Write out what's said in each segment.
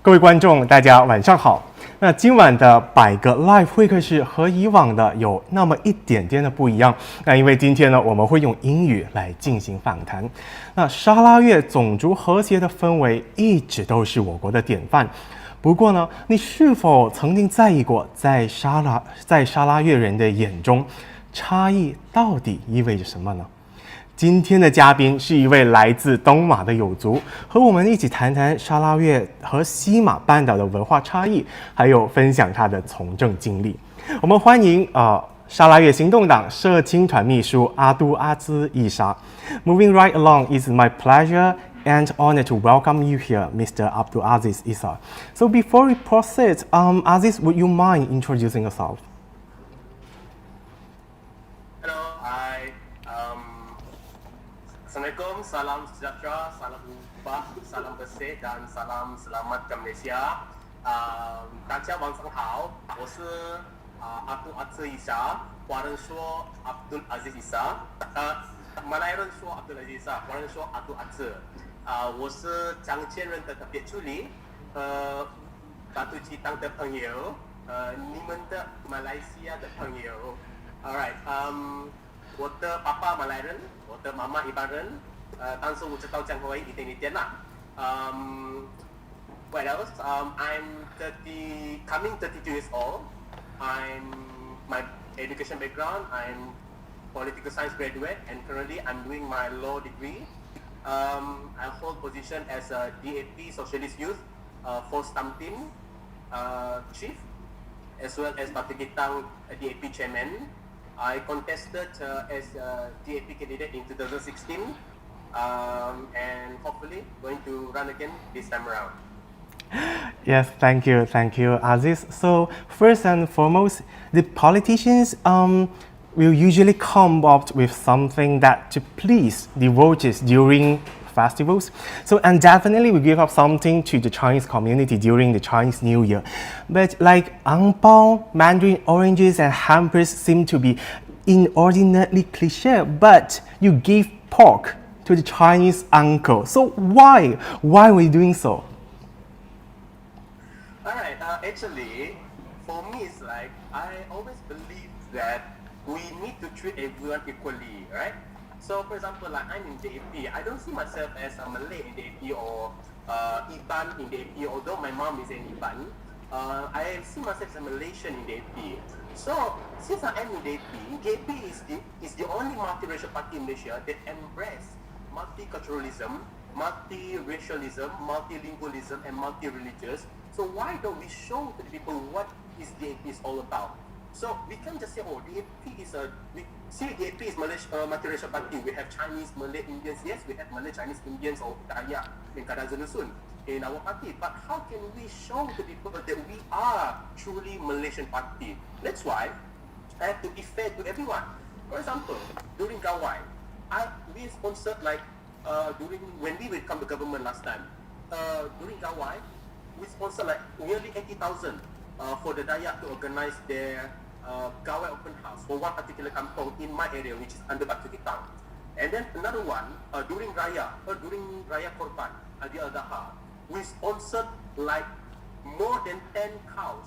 各位观众，大家晚上好。那今晚的百格 Live 会客室和以往的有那么一点点的不一样。那因为今天呢，我们会用英语来进行访谈。那砂拉越种族和谐的氛围一直都是我国的典范。不过呢，你是否曾经在意过，在砂拉越人的眼中，差异到底意味着什么呢？今天的嘉宾是一位来自东马的友族，和我们一起谈谈砂拉越和西马半岛的文化差异，还有分享他的从政经历。我们欢迎砂拉越行动党社青团秘书阿都阿兹伊砂。Moving right along, it's my pleasure and honor to welcome you here, Mr. Abdul Aziz Isa. So before we proceed, Aziz, would you mind introducing yourself? Assalamualaikum, salam sejahtera, salam ubah, salam bersih dan salam selamat ke Malaysia. 大家晚上好，我是阿都阿兹伊砂，华人说Abdul Aziz Isa，马来人说Abdul Aziz Isa，华人说阿都阿兹。我是张建仁的特别助理，大肚鸡蛋的朋友，你们的马来西亚的朋友。Alright，我的爸爸马来人，我的妈妈一般人，但是我知道讲华语一点一点啦。What else? I'm coming 32 years old. My education background, I'm political science graduate, and currently I'm doing my law degree. I hold position as a DAP Socialist Youth, Force Stamp Team Chief, as well as Batu Gitang DAP Chairman. I contested as a DAP candidate in 2016 and hopefully going to run again this time around. Yes, thank you, Aziz. So first and foremost, the politicians will usually come up with something that to please the voters during festivals. So, and definitely we give up something to the Chinese community during the Chinese New Year. But like ang pao, mandarin oranges and hampers seem to be inordinately cliche, but you gave pork to the Chinese uncle. So why were you doing so? Alright, actually, for me it's like, I always believe that we need to treat everyone equally, right? So, for example, like I'm in DAP, I don't see myself as a Malay in DAP or Iban in DAP, although my mom is an Iban. I see myself as a Malaysian in DAP. So, since I am in DAP is the only multiracial party in Malaysia that embraces multiculturalism, multiracialism, multilingualism, and multi-religious. So why don't we show to the people what is DAP is all about? So we can't just say, oh, DAP is DAP is multiracial party. We have Chinese, Malay, Indians. Yes, we have Malay, Chinese, Indians, or Dayak in Kadazulusun in our party. But how can we show to people that we are truly Malaysian party? That's why I have to be fair to everyone. For example, during Gawai, we sponsored when we become the government last time. During Gawai, we sponsored like nearly 80,000 for the Dayak to organize their Gawai open house for one particular kampung in my area, which is under Batu Gitang. And then another one during Raya Korban, Adi Al-Daha, we sponsored like more than 10 cows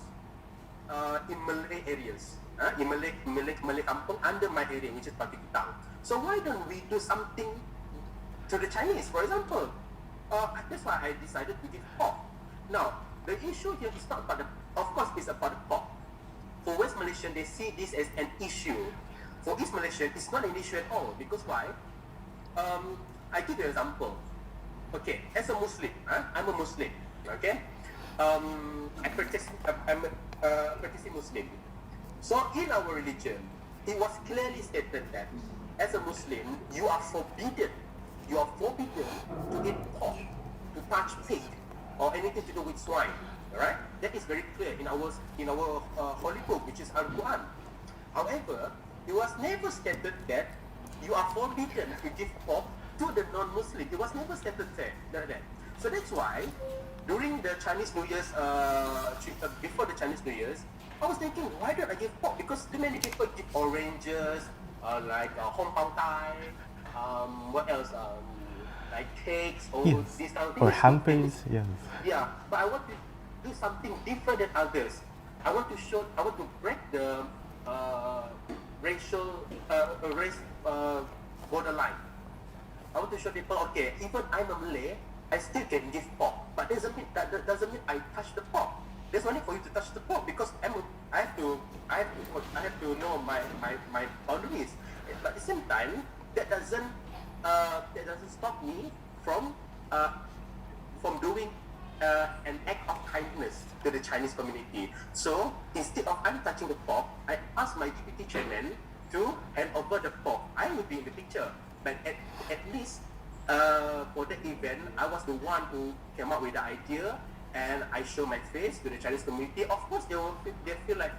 in Malay areas, in Malay kampung under my area, which is Batu Gitang. So why don't we do something to the Chinese, for example? That's why I decided to give pork. Now, the issue here is not about of course it's about the pork. For West Malaysian, they see this as an issue. For East Malaysian, it's not an issue at all. Because why? I give you an example. Okay, as a Muslim, I'm a Muslim. Okay, I'm a practicing Muslim. So in our religion, it was clearly stated that as a Muslim, you are forbidden to eat pork, to touch pig, or anything to do with swine. Alright? That is very clear in our holy book, which is Al-Quran. However, it was never stated that you are forbidden to give pork to the non-Muslim. It was never stated like that. So that's why, during the Chinese New Year's, before the Chinese New Year's, I was thinking, why don't I give pork? Because too many people give oranges, like hong pao tai, what else? like cakes or Yes. this kind of Or things. ham-based, yes. Yeah, but I want to do something different than others. I want to break the race borderline. I want to show people, okay, even I'm a Malay, I still can give pork, but that doesn't mean I touch the pork. There's no need for you to touch the pork because I have to know my boundaries. But at the same time, that doesn't stop me from doing an act of kindness to the Chinese community. So instead of I'm touching the pork, I ask my deputy chairman to hand over the pork. I will be in the picture, but at least for the event, I was the one who came up with the idea, and I show my face to the Chinese community. Of course, they feel like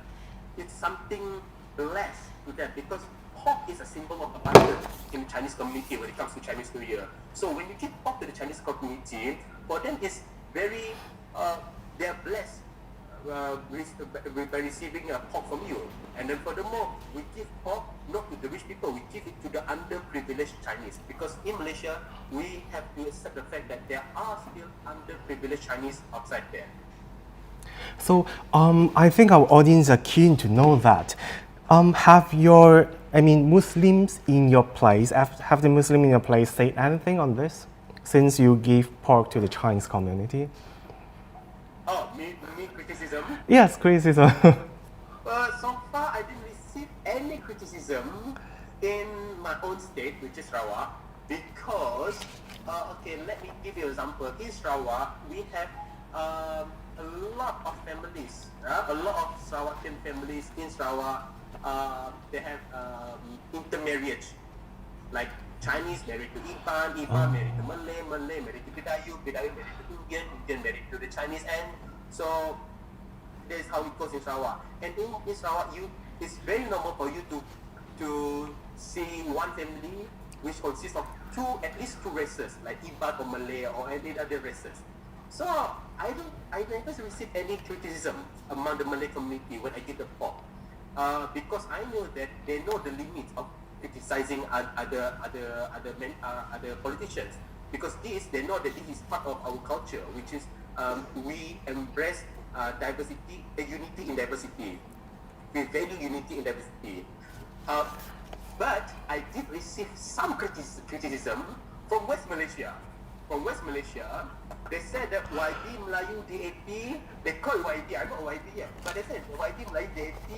it's something less to them because pork is a symbol of abundance in the Chinese community when it comes to Chinese New Year. So when you give pork to the Chinese community, for them it's very they are blessed by receiving a pork from you. And then furthermore, we give pork not to the rich people, we give it to the underprivileged Chinese. Because in Malaysia, we have to accept the fact that there are still underprivileged Chinese outside there. So I think our audience are keen to know that. Muslims in your place, have the Muslim in your place said anything on this since you gave pork to the Chinese community? Oh, me criticism? Yes, criticism. So far, I didn't receive any criticism in my own state, which is Sarawak, because, okay, let me give you an example. In Sarawak, we have a lot of families, a lot of Sarawakian families in Sarawak, they have intermarriage, like Chinese married to Iban married to Malay married to Bidayu married to Indian married to the Chinese, and so that's how it goes in Sarawak. And in Sarawak, it's very normal for you to see one family which consists of at least two races, like Iban or Malay or any other races. So I never received any criticism among the Malay community when I did the pork, because I know that they know the limits of criticizing other politicians, because they know that this is part of our culture, which is we embrace diversity, unity in diversity. We value unity in diversity. But I did receive some criticism from West Malaysia. From West Malaysia, they said that YB Melayu DAP, they call it YB, I'm not YB yet, but they said YB Melayu DAP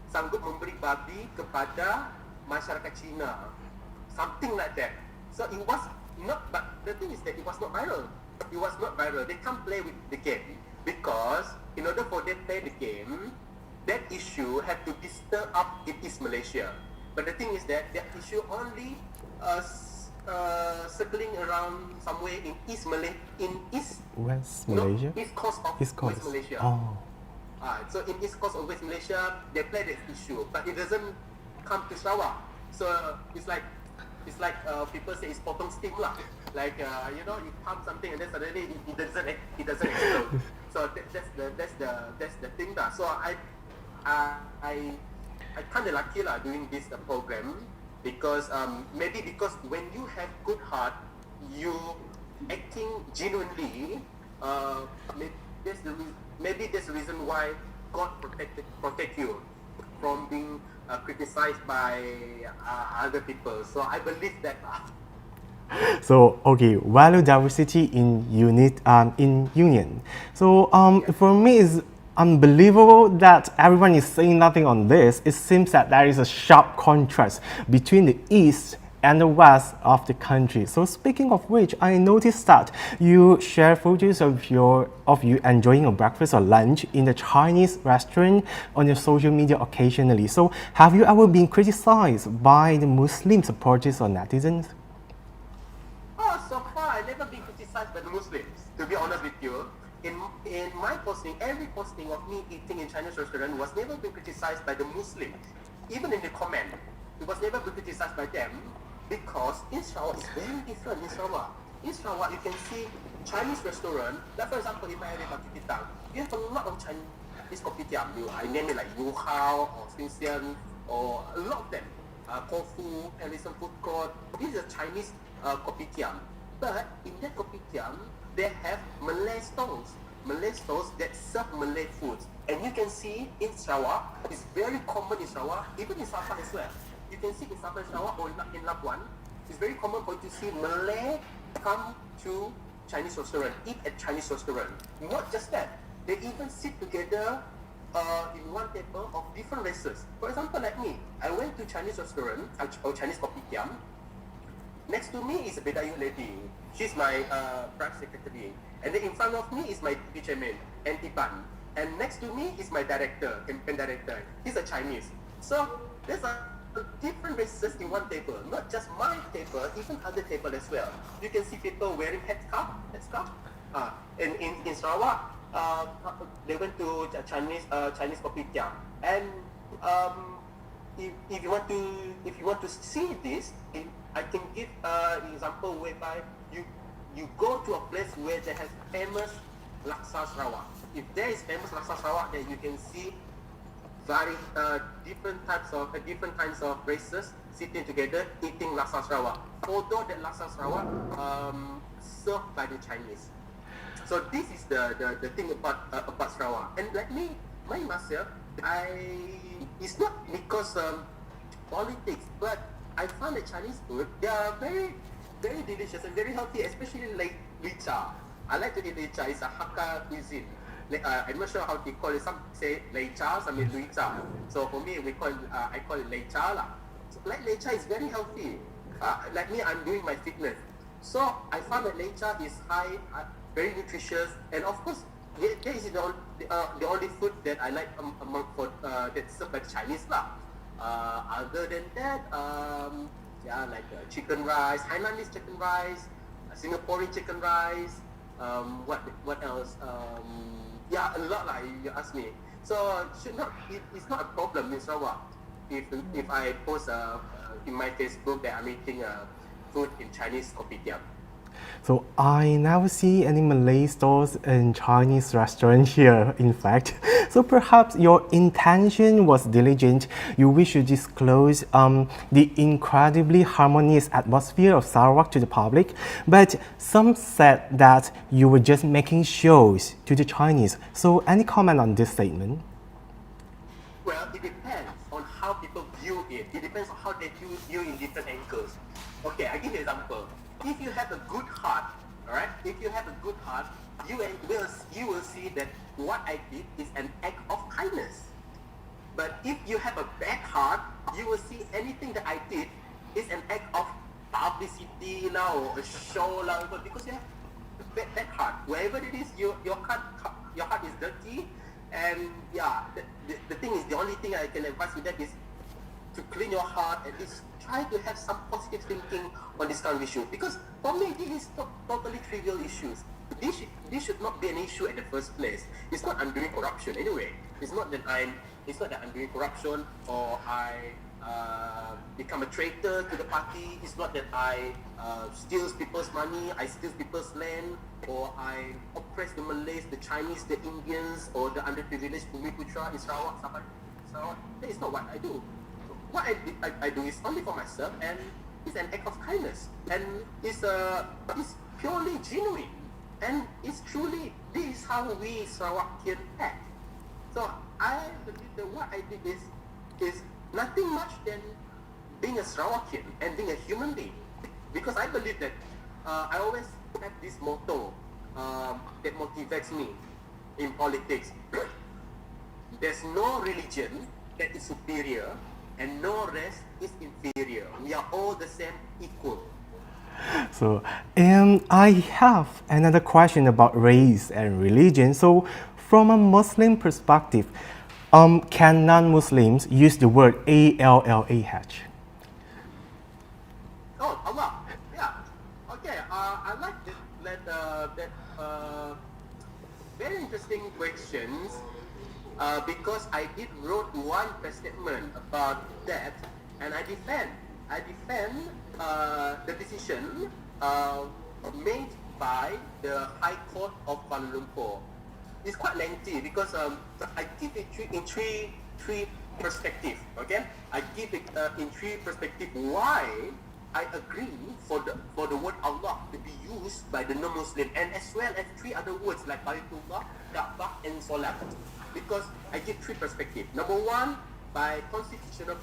sanggup memberi babi kepada masyarakat Cina, something like that. So it was not, but the thing is that it was not viral. It was not viral. They can't play with the game because in order for them to play the game, that issue had to be stirred up in East Malaysia. But the thing is that issue only circling around somewhere in West Malaysia? East coast of West Malaysia. Oh. So in East coast of West Malaysia, they play this issue, but it doesn't come to Sarawak. So it's like people say it's potong steam lah. Like you pump something and then suddenly it doesn't explode. So that's the thing lah. So I kind of lucky lah doing this program, because maybe because when you have good heart, you acting genuinely, maybe that's the reason why God protect you from being criticized by other people. So I believe that. So okay, value diversity in union. So for me, it's unbelievable that everyone is saying nothing on this. It seems that there is a sharp contrast between the East and the West of the country. So speaking of which, I noticed that you share photos of you enjoying a breakfast or lunch in the Chinese restaurant on your social media occasionally. So have you ever been criticized by the Muslim supporters or netizens? So far I've never been criticized by the Muslims, to be honest with you. In my posting, every posting of me eating in Chinese restaurant was never been criticized by the Muslims. Even in the comment, it was never been criticized by them, because in Sarawak it's very different. In Sarawak you can see Chinese restaurant, like for example in my area Pakititan, you have a lot of Chinese kopitiam. I name it like Yu Hao or Swing Sian, or a lot of them. Kofu, Harrison Food Court. These are Chinese kopitiam. But in that kopitiam, they have Malay stalls that serve Malay foods. And you can see in Sarawak, it's very common in Sarawak, even in Sabah as well. You can see in Sabah, Sarawak, or in Labuan, it's very common for you to see Malay come to Chinese restaurant, eat at Chinese restaurant. Not just that, they even sit together in one table of different races. For example, like me, I went to Chinese restaurant or Chinese kopitiam. Next to me is a Bedayu lady. She's my private secretary. And then in front of me is my deputy chairman, Antiban. And next to me is my director, campaign director. He's a Chinese. So there's a different races in one table. Not just my table, even other table as well. You can see people wearing headscarf. And in Sarawak, they went to Chinese kopitiam. And if you want to see this, I can give an example whereby you go to a place where they have famous laksa Sarawak. If there is famous laksa Sarawak, then you can see different kinds of races sitting together eating laksa Sarawak. Although that laksa Sarawak served by the Chinese. So this is the thing about Sarawak. And like me, myself, it's not because politics, but I found the Chinese food, they are very, very delicious and very healthy, especially like licha. I like to eat licha. It's a Hakka cuisine. I'm not sure how to call it. Some say licha, some say licha. So for me, I call it licha lah. So like licha is very healthy. Like me, I'm doing my fitness. So I found that licha is high, very nutritious, and of course, that is the only food that I like that's served by the Chinese lah. Other than that, like chicken rice, Hainanese chicken rice, Singaporean chicken rice. What else? A lot like you ask me. So it's not a problem in Sarawak if I post in my Facebook that I'm eating food in Chinese kopitiam. So I never see any Malay stores in Chinese restaurant here, in fact. So perhaps your intention was diligent. You wish to disclose the incredibly harmonious atmosphere of Sarawak to the public. But some said that you were just making shows to the Chinese. So any comment on this statement? Well, it depends on how people view it. It depends on how they view in different angles. Okay, I give you an example. If you have a good heart, alright, you will see that what I did is an act of kindness. But if you have a bad heart, you will see anything that I did is an act of publicity or a show because you have a bad heart. Wherever it is, your heart is dirty, and the thing is, the only thing I can advise you that is to clean your heart and least try to have some positive thinking on this kind of issue. Because for me, this is totally trivial issues. This should not be an issue at the first place. It's not I'm doing corruption anyway. It's not that I'm doing corruption or I become a traitor to the party. It's not that I steal people's money, I steal people's land, or I oppress the Malays, the Chinese, the Indians, or the underprivileged Bumiputra in Sarawak. That is not what I do. What I do is only for myself, and it's an act of kindness, and it's purely genuine, and it's truly, this is how we Sarawakian act. So I believe that what I did is nothing much than being a Sarawakian and being a human being, because I believe that I always have this motto that motivates me in politics. There's no religion that is superior, and no race is inferior. We are all the same, equal. So, I have another question about race and religion. So, from a Muslim perspective, can non-Muslims use the word Allah? Oh, Allah. Yeah. Okay. I like that very interesting questions. Because I did wrote one press statement about that, and I defend the decision made by the High Court of Kuala Lumpur. It's quite lengthy because I give it in three perspectives. Okay, I give it in three perspectives why I agree for the word Allah to be used by the non-Muslim, and as well as 3 other words like Bayatullah, Kaabah, and Salat, because I give 3 perspectives. Number 1, by constitutional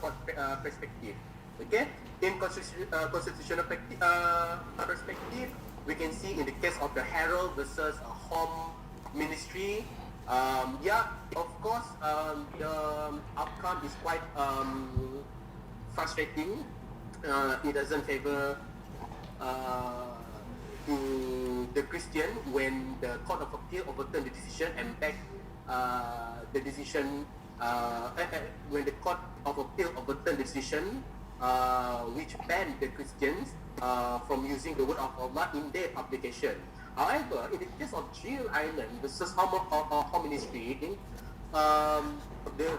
perspective. Okay, in constitutional perspective, we can see in the case of the Herald versus Home Ministry. Of course, the outcome is quite frustrating. It doesn't favor to the Christian when the Court of Appeal overturned the decision and back the decision when the Court of Appeal overturned the decision which banned the Christians from using the word of Allah in their publication. However, in the case of Jill Island versus Home Ministry, the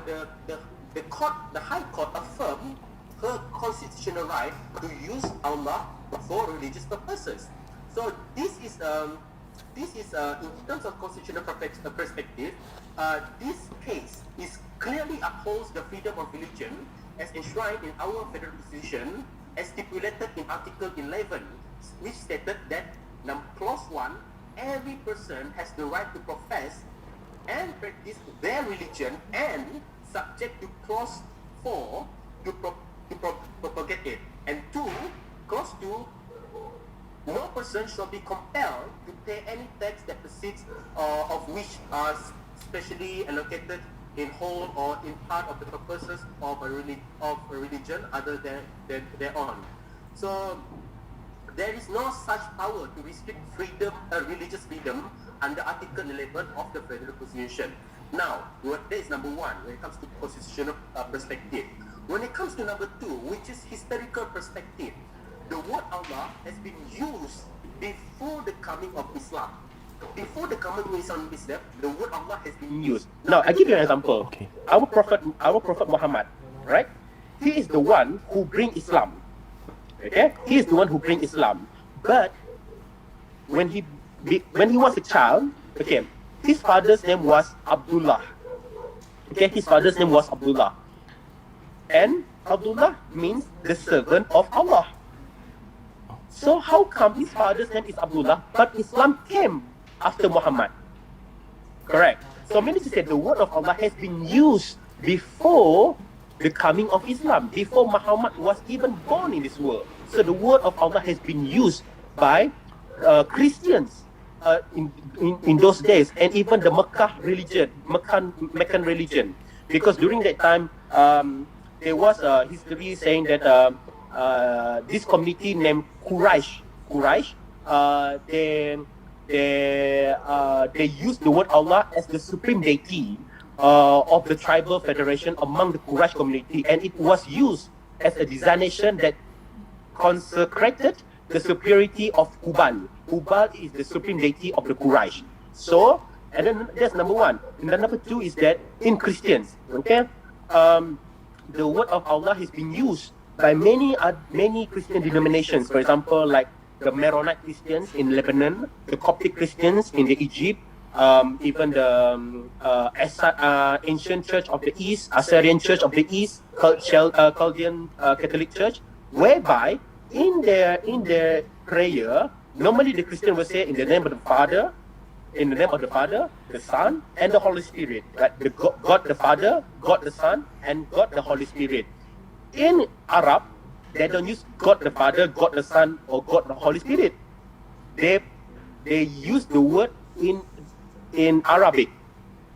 High Court affirmed her constitutional right to use Allah for religious purposes. So this is in terms of constitutional perspective, this case is clearly upholds the freedom of religion as enshrined in our federal constitution, as stipulated in Article 11, which stated that Clause 1, every person has the right to profess and practice their religion, and subject to Clause 4 to propagate it. And 2, Clause 2, no person shall be compelled to pay any tax that proceeds of which are specially allocated in whole or in part of the purposes of a religion other than their own. So there is no such power to restrict freedom, religious freedom under Article 11 of the Federal Constitution. Now, that is number 1 when it comes to constitutional perspective. When it comes to number 2, which is historical perspective, the word Allah has been used before the coming of Islam. Before the coming of Islam, the word Allah has been used. Now, I give you an example. Okay. Our Prophet Muhammad, right? He is the one who bring Islam. Okay? He is the one who bring Islam. But when he was a child, okay, his father's name was Abdullah. Okay, his father's name was Abdullah. And Abdullah means the servant of Allah. So how come his father's name is Abdullah, but Islam came after Muhammad? Correct. So meaning to say the word of Allah has been used before the coming of Islam, before Muhammad was even born in this world. So the word of Allah has been used by Christians in those days, and even the Meccan religion, because during that time there was a history saying that this community named Quraysh, they used the word Allah as the supreme deity of the tribal federation among the Quraysh community, and it was used as a designation that consecrated the superiority of Hubal. Hubal is the supreme deity of the Quraysh. So, and then that's number 1. And then number 2 is that in Christians, okay, the word of Allah has been used by many Christian denominations. For example, like the Maronite Christians in Lebanon, the Coptic Christians in the Egypt, even the ancient Church of the East, Assyrian Church of the East, Chaldean Catholic Church, whereby in their prayer, normally the Christian will say in the name of the Father, the Son, and the Holy Spirit. Right? God the Father, God the Son, and God the Holy Spirit. In Arab, they don't use God the Father, God the Son, or God the Holy Spirit. They use the word in Arabic.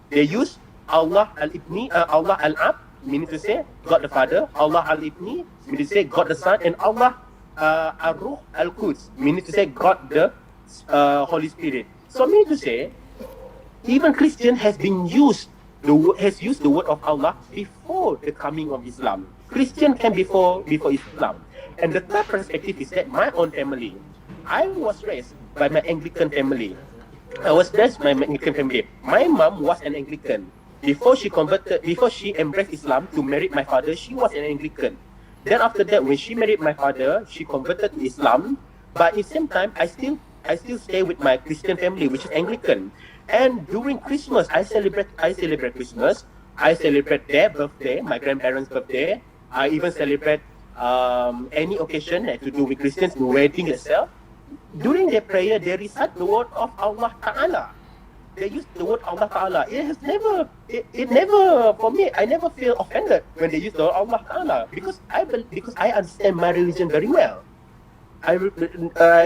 They use Allah al-Ibni, Allah al-Ab, meaning to say God the Father, Allah al-Ibni, meaning to say God the Son, and Allah al-Ruh al-Quds, meaning to say God the Holy Spirit. So meaning to say, even Christian has used the word of Allah before the coming of Islam. Christian came before Islam. And the third perspective is that my own family, I was raised by my Anglican family. My mom was an Anglican. Before she embraced Islam to marry my father, she was an Anglican. Then after that, when she married my father, she converted to Islam. But at the same time, I still stay with my Christian family, which is Anglican. And during Christmas, I celebrate Christmas. I celebrate their birthday, my grandparents' birthday. I even celebrate any occasion that to do with Christians in wedding itself, during their prayer, they recite the word of Allah Ta'ala. They use the word Allah Ta'ala. It never, for me, I never feel offended when they use the word Allah Ta'ala because I understand my religion very well. I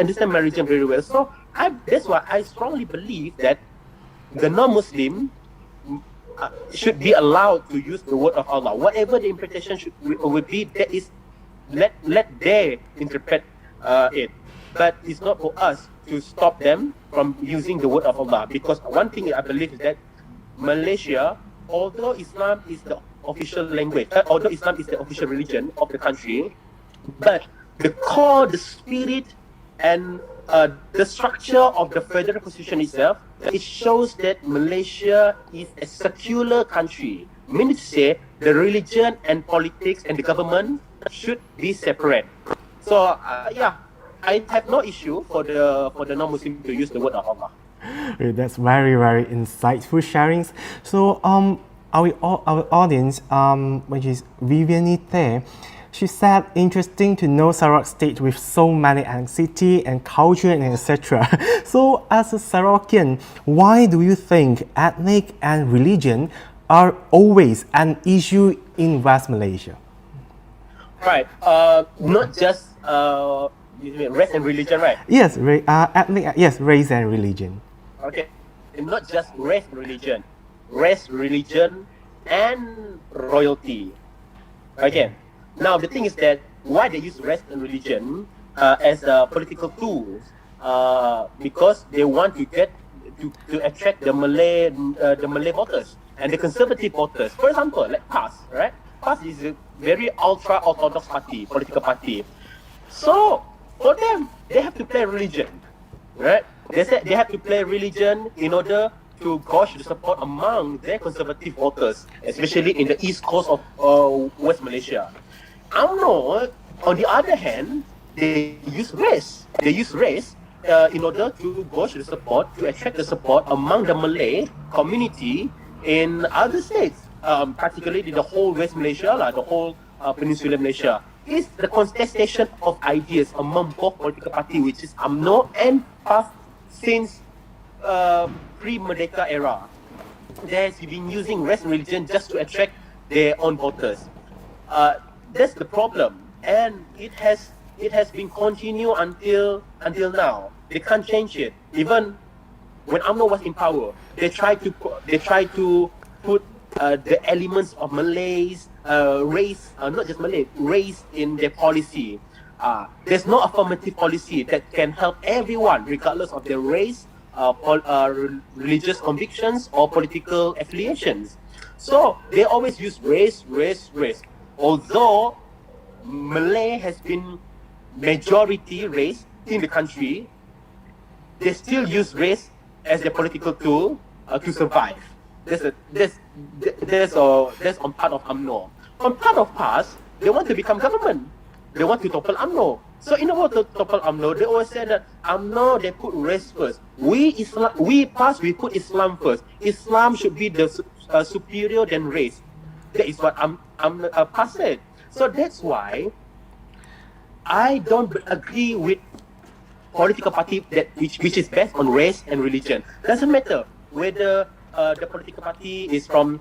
understand my religion very well. So that's why I strongly believe that the non-Muslim should be allowed to use the word of Allah. Whatever the interpretation would be, that is, let they interpret it. But it's not for us to stop them from using the word of Allah. Because one thing I believe is that Malaysia, although Islam is the official language, although Islam is the official religion of the country, but the core, the spirit, and the structure of the federal constitution itself, it shows that Malaysia is a secular country. Meaning to say, the religion and politics and the government should be separate. So I have no issue for the non-Muslim to use the word of Allah. That's very, very insightful sharings. So our audience, which is Vivian there, she said, interesting to know Sarawak state with so many ethnicity and culture and etc. So as a Sarawakian, why do you think ethnic and religion are always an issue in West Malaysia? Right. Not just race and religion, right? Yes, ethnic. Yes, race and religion. Okay. And not just race, religion, and royalty. Again. Now the thing is that why they use race and religion as political tools, because they want to get to attract the Malay voters and the conservative voters. For example, like PAS, right? PAS is a very ultra-orthodox political party. So for them, they have to play religion, right? They said they have to play religion in order to gauge the support among their conservative voters, especially in the east coast of West Malaysia. UMNO, on the other hand, they use race. They use race in order to gauge the support, to attract the support among the Malay community in other states, particularly the whole West Malaysia, the whole Peninsular Malaysia. It's the contestation of ideas among both political parties, which is UMNO and PAS since pre-Merdeka era. They have been using race and religion just to attract their own voters. That's the problem, and it has been continued until now. They can't change it. Even when UMNO was in power, they tried to put the elements of Malays, race, not just Malay, race in their policy. There's no affirmative policy that can help everyone, regardless of their race, religious convictions, or political affiliations. So they always use race. Although Malay has been majority race in the country, they still use race as their political tool to survive. That's on part of UMNO. On part of PAS, they want to become government. They want to topple UMNO. So in order to topple UMNO, they always say that UMNO, they put race first. We PAS, we put Islam first. Islam should be the superior than race. That is what PAS said. So that's why I don't agree with political party which is based on race and religion. Doesn't matter whether the political party is from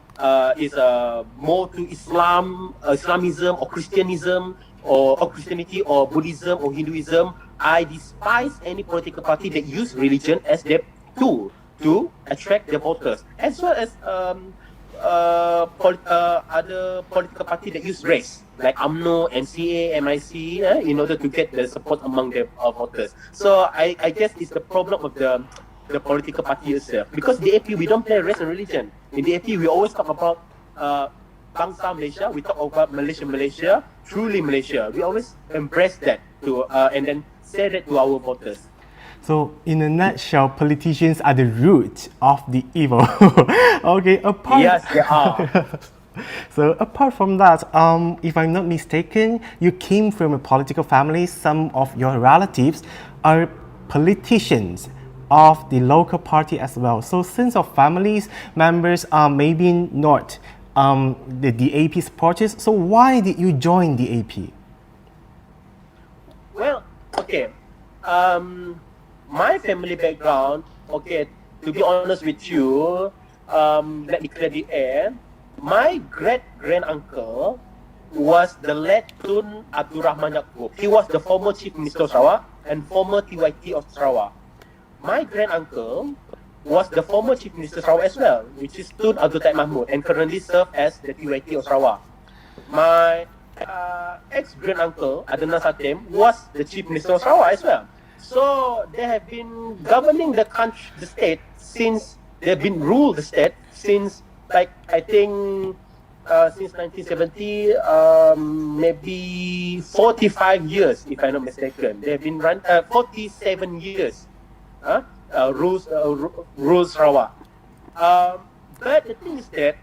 more to Islamism or Christianism or Christianity or Buddhism or Hinduism. I despise any political party that use religion as their tool to attract their voters, as well as other political party that use race, like UMNO, MCA, MIC, in order to get the support among their voters. So I guess it's the problem of the political party itself. Because the AP, we don't play race and religion. In the AP, we always talk about Bangsa Malaysia, we talk about Malaysia, truly Malaysia. We always embrace that and then say that to our voters. So, in a nutshell, politicians are the root of the evil. Okay, Yes, they are. So, apart from that, if I'm not mistaken, you came from a political family. Some of your relatives are politicians of the local party as well. So, since our families members are maybe not the AP supporters, so why did you join the AP? My family background, okay, to be honest with you, let me clear the air. My great-grand-uncle was the late Tun Abdul Rahman Yaakob. He was the former Chief Minister of Sarawak and former TYT of Sarawak. My grand-uncle was the former Chief Minister of Sarawak as well, which is Tun Abdul Taib Mahmud, and currently serves as the TYT of Sarawak. My ex-grand-uncle, Adnan Satem, was the Chief Minister of Sarawak as well. So they have been governing the country, the state, since they've been ruled the state since, like, I think since 1970, maybe 45 years, if I'm not mistaken. They've been run 47 years. Rules Sarawak. But the thing is that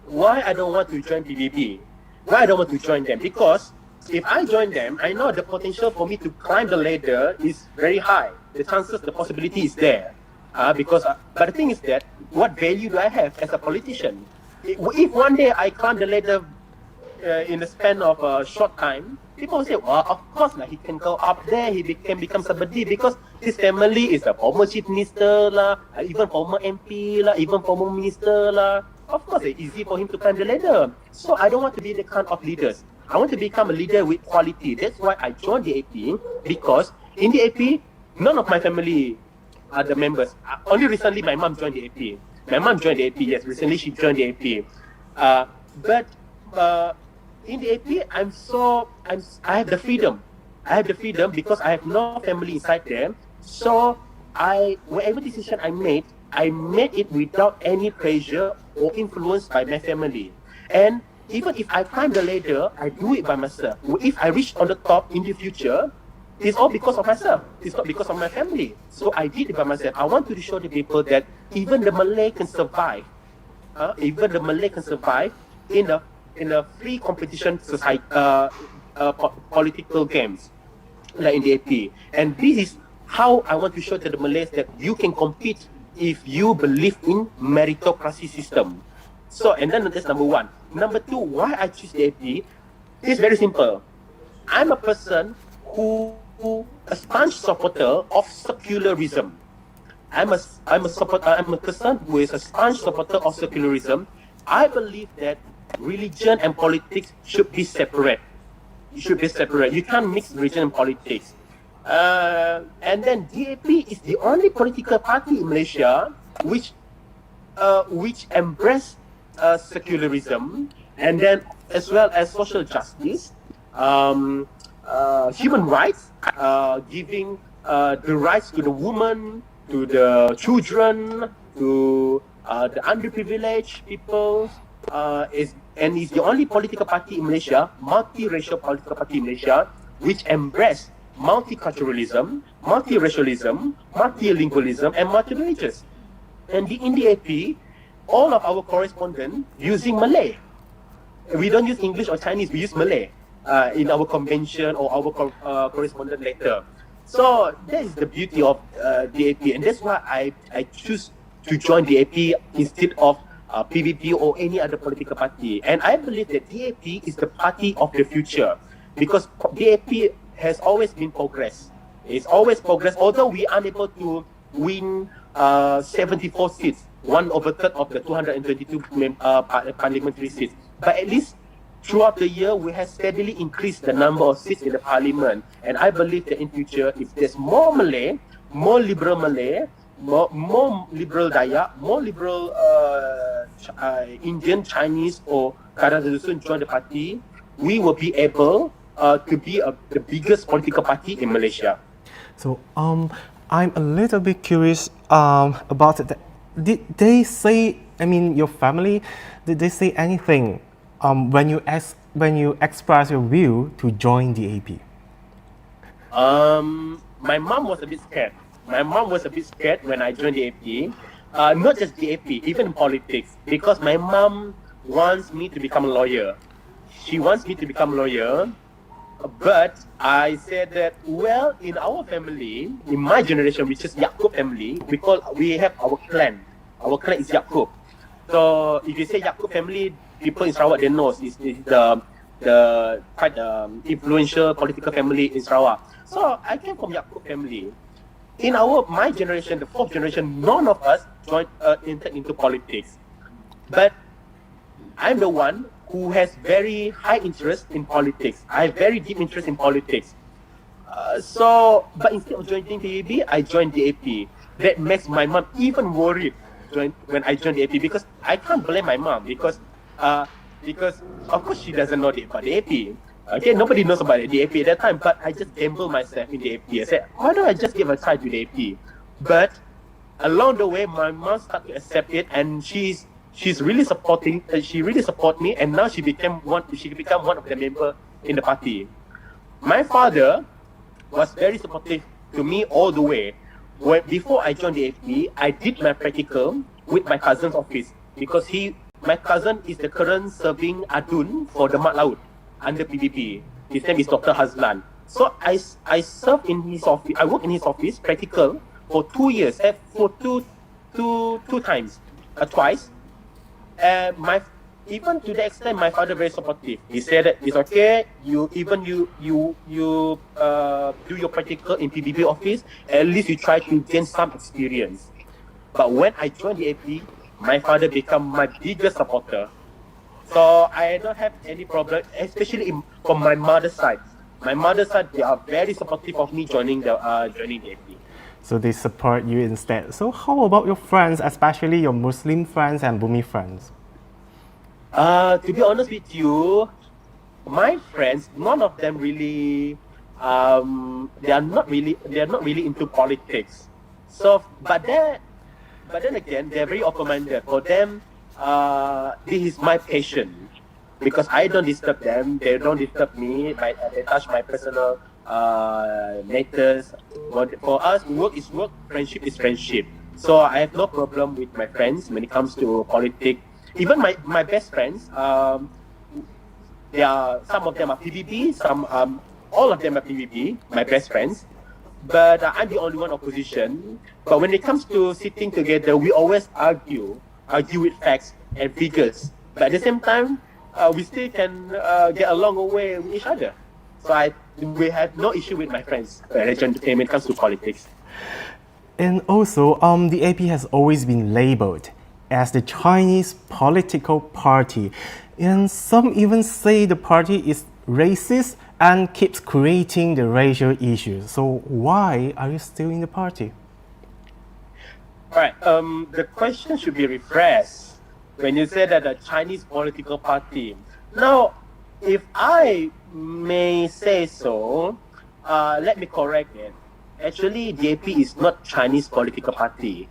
why I don't want to join PBB? Why I don't want to join them? Because if I join them, I know the potential for me to climb the ladder is very high. The chances, the possibility is there. But the thing is that what value do I have as a politician? If one day I climb the ladder in the span of a short time, people will say, well, of course, he can go up there, he can become somebody because his family is a former chief minister, even former MP, even former minister. Of course, it's easy for him to climb the ladder. So I don't want to be the kind of leaders. I want to become a leader with quality. That's why I joined the AP, because in the AP, none of my family are the members. Only recently, my mom joined the AP. My mom joined the AP, yes. Recently, she joined the AP. But in the AP, I have the freedom. I have the freedom because I have no family inside there. So whatever decision I made it without any pressure or influence by my family. And even if I climb the ladder, I do it by myself. If I reach on the top in the future, it's all because of myself. It's not because of my family. So I did it by myself. I want to show the people that even the Malay can survive. Even the Malay can survive in a free competition society, political games, like in the AP. And this is how I want to show to the Malays that you can compete if you believe in meritocracy system. So, and then that's number one. Number two, why I choose the AP is very simple. I'm a person a staunch supporter of secularism. I'm a person who is a staunch supporter of secularism. I believe that religion and politics should be separate. It should be separate. You can't mix religion and politics. And then DAP is the only political party in Malaysia which embrace secularism, and then as well as social justice, human rights, giving the rights to the woman, to the children, to the underprivileged people, is the only political party in Malaysia, multiracial political party in Malaysia, which embrace multiculturalism, multiracialism, multilingualism, and multireligious. And in the AP, all of our correspondents using Malay. We don't use English or Chinese, we use Malay in our convention or our correspondent letter. So that is the beauty of the AP, and that's why I choose to join the AP instead of PVP or any other political party. And I believe that DAP is the party of the future, because DAP has always been progress. It's always progress, although we are unable to win 74 seats, 1/3 of the 222 parliamentary seats. But at least throughout the year, we have steadily increased the number of seats in the parliament. And I believe that in future, if there's more Malay, more liberal Malay, more liberal Dayak, more liberal Indian, Chinese, or Karadusun join the party, we will be able to be the biggest political party in Malaysia. So I'm a little bit curious about that. Did they say, I mean, your family, did they say anything when you express your view to join the AP? My mom was a bit scared. My mom was a bit scared when I joined the AP. Not just the AP, even in politics, because my mom wants me to become a lawyer. She wants me to become a lawyer, but I said that, well, in our family, in my generation, which is Yaakob family, we have our clan. Our clan is Yaakob. So if you say Yaakob family, people in Sarawak, they know it's the the quite influential political family in Sarawak. So I came from Yaakob family. In my generation, the fourth generation, none of us entered into politics. But I'm the one who has very high interest in politics. I have very deep interest in politics. But instead of joining PBB, I joined DAP. That makes my mom even worried when I joined DAP, because I can't blame my mom because of course she doesn't know about DAP. Okay, nobody knows about the DAP at that time, but I just gambled myself in DAP. I said, why don't I just give a try to DAP? But along the way, my mom started to accept it, and she's really supporting. She really support me, and now she became one of the members in the party. My father was very supportive to me all the way. Before I joined the AFP, I did my practical with my cousin's office, because my cousin is the current serving adun for the Mat Laut under PBB. His name is Dr. Hazlan. So I served in his office. I worked in his office practical for 2 years. Twice. Even to the extent my father very supportive. He said that it's okay. You do your practical in PBB office. At least you try to gain some experience. But when I joined the AP, my father became my biggest supporter. So I don't have any problem, especially from my mother's side. My mother's side, they are very supportive of me joining the AP. So they support you instead. So how about your friends, especially your Muslim friends and Bumi friends? To be honest with you, my friends, none of them really, they are not really into politics. So, but then again, they're very open-minded. For them, this is my passion, because I don't disturb them, they don't disturb me. They touch my personal matters. For us, work is work, friendship is friendship. So I have no problem with my friends when it comes to politics. Even my best friends, some of them are PBB, all of them are PBB, my best friends. But I'm the only one opposition. But when it comes to sitting together, we always argue with facts and figures. But at the same time, we still can get along away with each other. So we have no issue with my friends when it comes to politics. And also, the AP has always been labeled as the Chinese political party. And some even say the party is racist and keeps creating the racial issues. So why are you still in the party? Alright, the question should be refreshed when you say that a Chinese political party. Now, if I may say so, let me correct it. Actually, DAP is not Chinese political party.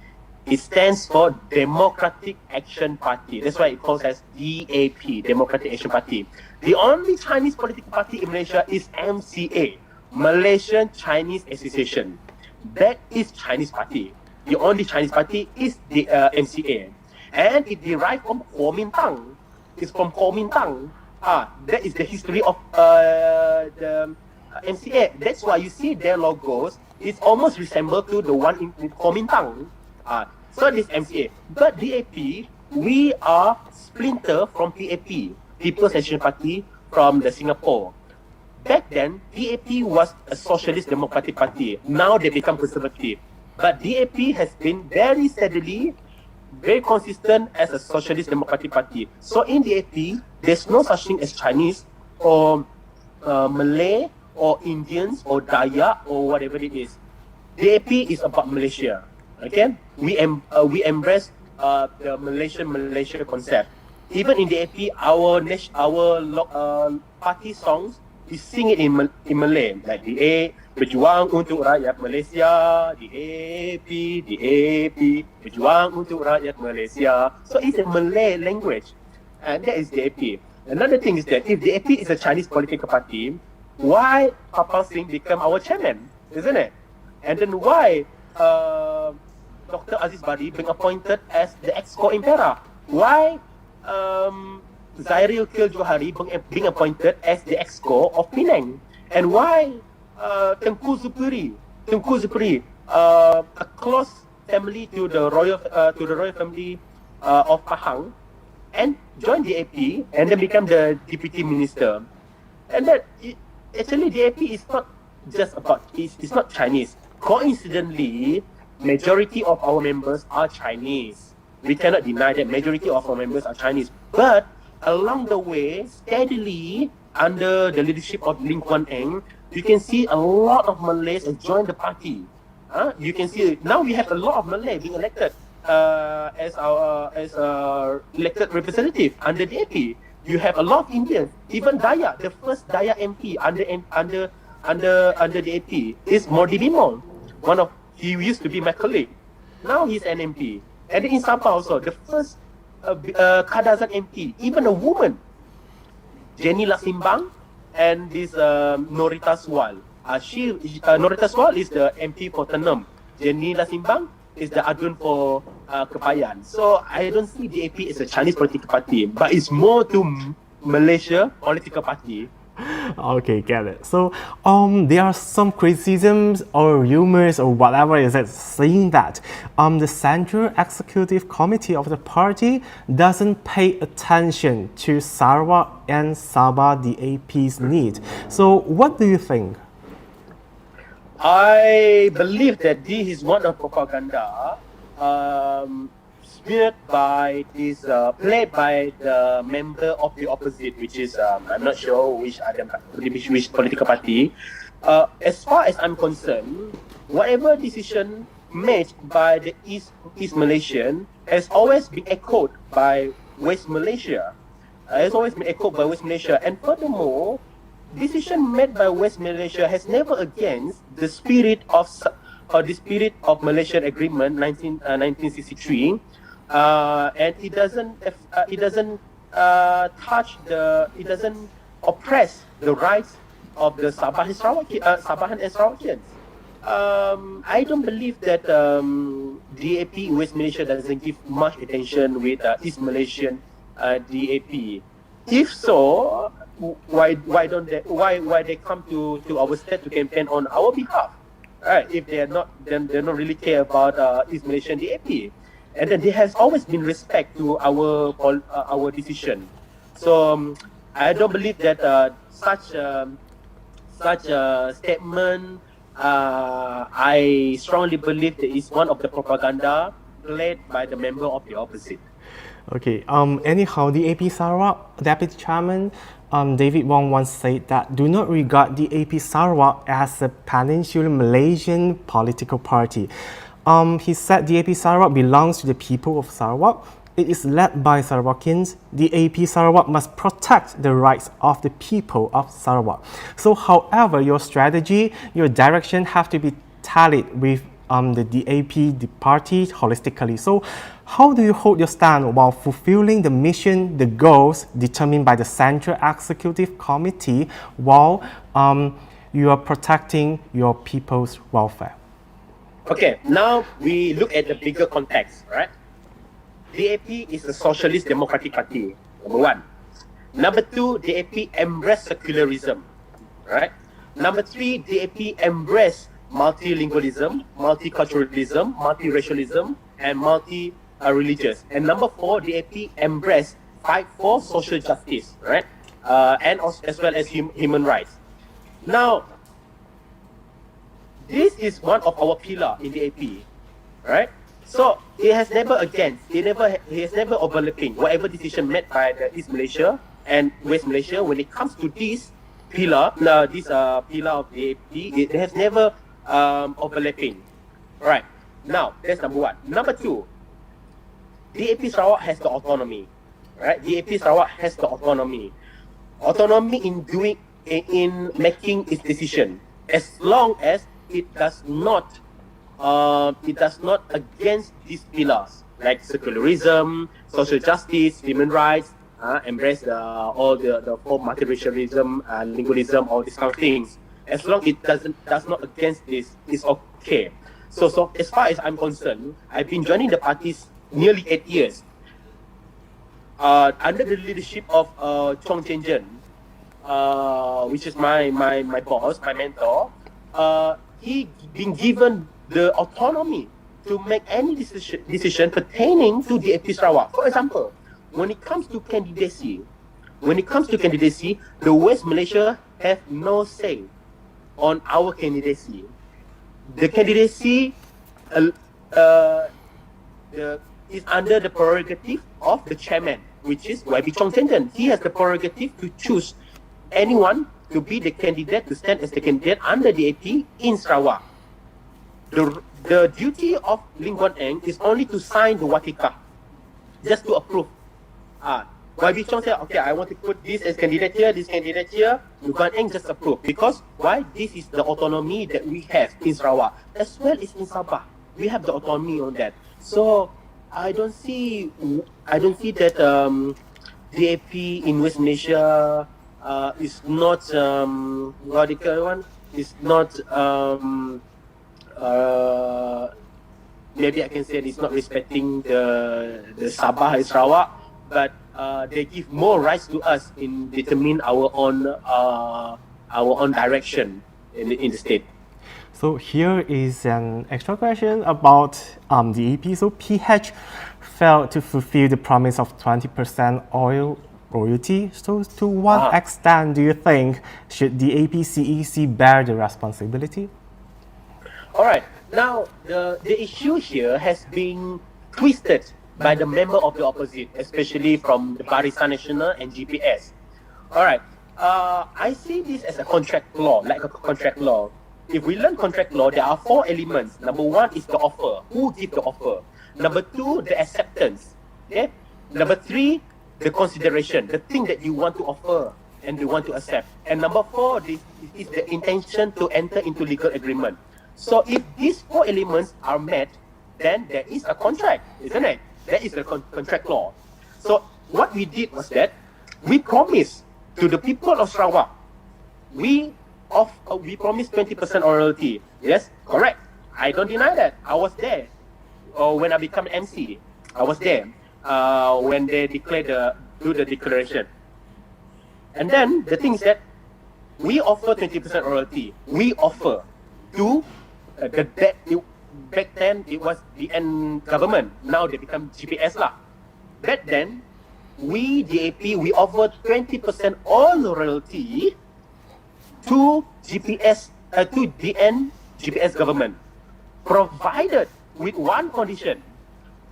It stands for Democratic Action Party. That's why it calls as DAP, Democratic Action Party. The only Chinese political party in Malaysia is MCA, Malaysian Chinese Association. That is Chinese party. The only Chinese party is the MCA. And it derived from Kuomintang. It's from Kuomintang. That is the history of the MCA. That's why you see their logos. It's almost resemble to the one in Kuomintang. So this MCA. But DAP, we are splinter from PAP, People's Action Party from the Singapore. Back then, DAP was a socialist democratic party. Now they become conservative. But DAP has been very steadily, very consistent as a socialist democratic party. So in DAP, there's no such thing as Chinese or Malay or Indians or Dayak or whatever it is. DAP is about Malaysia. Okay, we embrace the Malaysia concept. Even in the AP, our party songs, we sing it in Malay, like the Berjuang untuk Rakyat Malaysia, the AP, Berjuang untuk Rakyat Malaysia. So it's a Malay language, and that is the AP. Another thing is that if the AP is a Chinese political party, why Papa Singh become our chairman, isn't it? And then why Dr. Aziz Bari being appointed as the Exco Impera? Why Zairil Kil Johari being appointed as the Exco of Penang? And why Tengku Zupuri, a close family to the royal family of Pahang, and joined the AP and then become the deputy minister? And that actually DAP is not just about, it's not Chinese. Coincidentally, majority of our members are Chinese. We cannot deny that majority of our members are Chinese. But along the way, steadily, under the leadership of Lim Kuan Eng, you can see a lot of Malays have joined the party. You can see now we have a lot of Malay being elected as our elected representative under DAP. You have a lot of Indians, even Daya, the first Daya MP under DAP is Mordi Limong. He used to be my colleague. Now he's an MP. And in Sabah also, the first Kadazan MP, even a woman, Jenny Lasimbang, and this Norita Swal. Norita Swal is the MP for Tenom. Jenny Lasimbang is the adun for Kebayan. So I don't see DAP as a Chinese political party, but it's more to Malaysia political party. Okay, get it. So, there are some criticisms or rumors or whatever is it saying that the Central Executive Committee of the party doesn't pay attention to Sarawak and Sabah DAP's need. So, what do you think? I believe that this is one of propaganda smeared by this, played by the member of the opposite, which is, I'm not sure which political party. As far as I'm concerned, whatever decision made by the East Malaysian has always been echoed by West Malaysia. And furthermore, decision made by West Malaysia has never against the spirit of Malaysian Agreement 1963, and it doesn't oppress the rights of the Sabahan and Sarawakians. I don't believe that DAP West Malaysia doesn't give much attention with East Malaysian DAP. If so, why they come to our state to campaign on our behalf? Right? If they are not, then they don't really care about East Malaysian DAP. And then there has always been respect to our decision. So I don't believe that such a statement. I strongly believe that is one of the propaganda played by the member of the opposite. Okay. Anyhow, DAP Sarawak Deputy Chairman David Wong once said that do not regard DAP Sarawak as a Peninsular Malaysian political party. He said DAP Sarawak belongs to the people of Sarawak. It is led by Sarawakians. DAP Sarawak must protect the rights of the people of Sarawak. So, however, your strategy, your direction have to be tallied with the DAP, the party, holistically. So, how do you hold your stand while fulfilling the mission, the goals determined by the Central Executive Committee while you are protecting your people's welfare? Okay, now we look at the bigger context, right? DAP is a socialist democratic party, number one. Number two, DAP embrace secularism, right? Number three, DAP embrace multilingualism, multiculturalism, multiracialism, and multi-religious. And number four, DAP embrace fight for social justice, right? And as well as human rights. Now, this is one of our pillar in DAP, right? So it has never against, it has never overlapping. Whatever decision made by the East Malaysia and West Malaysia, when it comes to this pillar, pillar of DAP, it has never overlapping. Right. Now that's number one. Number two, DAP Sarawak has the autonomy. Right. DAP Sarawak has the autonomy. Autonomy in making its decision, as long as it does not against these pillars like secularism, social justice, human rights, embrace all the form multiracialism, lingualism, all these kind of things. As long as it does not against this, it's okay. So as far as I'm concerned, I've been joining the parties nearly 8 years. Under the leadership of Chong Chen Jen, which is my boss, my mentor, he been given the autonomy to make any decision pertaining to DAP Sarawak. For example, when it comes to candidacy, when it comes to candidacy, the West Malaysia have no say on our candidacy. The candidacy is under the prerogative of the chairman, which is YB Chong Tenden. He has the prerogative to choose anyone to be the candidate, to stand as the candidate under the AP in Sarawak. The duty of Lim Guan Eng is only to sign the Watika, just to approve. YB Chong said, okay, I want to put this as candidate here, this candidate here. Lim Guan Eng just approve. Because why? This is the autonomy that we have in Sarawak, as well as in Sabah. We have the autonomy on that. So I don't see that DAP in West Malaysia is not what the current one is not maybe I can say it's not respecting the Sabah and Sarawak, but they give more rights to us in determine our own direction in the state. So here is an extra question about the AP. So PH failed to fulfill the promise of 20% oil royalty. So to what extent do you think should the AP CEC bear the responsibility? All right. Now the issue here has been twisted by the member of the opposite, especially from the Barisan Nasional and GPS. All right. I see this as a contract law, like a contract law. If we learn contract law, there are 4 elements. Number 1 is the offer. Who gives the offer? Number 2, the acceptance. Okay. Number 3, the consideration, the thing that you want to offer and you want to accept. And number 4, this is the intention to enter into legal agreement. So if these 4 elements are met, then there is a contract, isn't it? That is the contract law. So what we did was that we promised to the people of Sarawak, we promised 20% royalty. Yes, correct. I don't deny that. I was there. When I became MC, I was there when they do the declaration. And then the thing is that we offer 20% royalty. We offer to back then it was the N government. Now they become GPS lah. Back then, we DAP we offer 20% all royalty to GPS to DN GPS government, provided with one condition: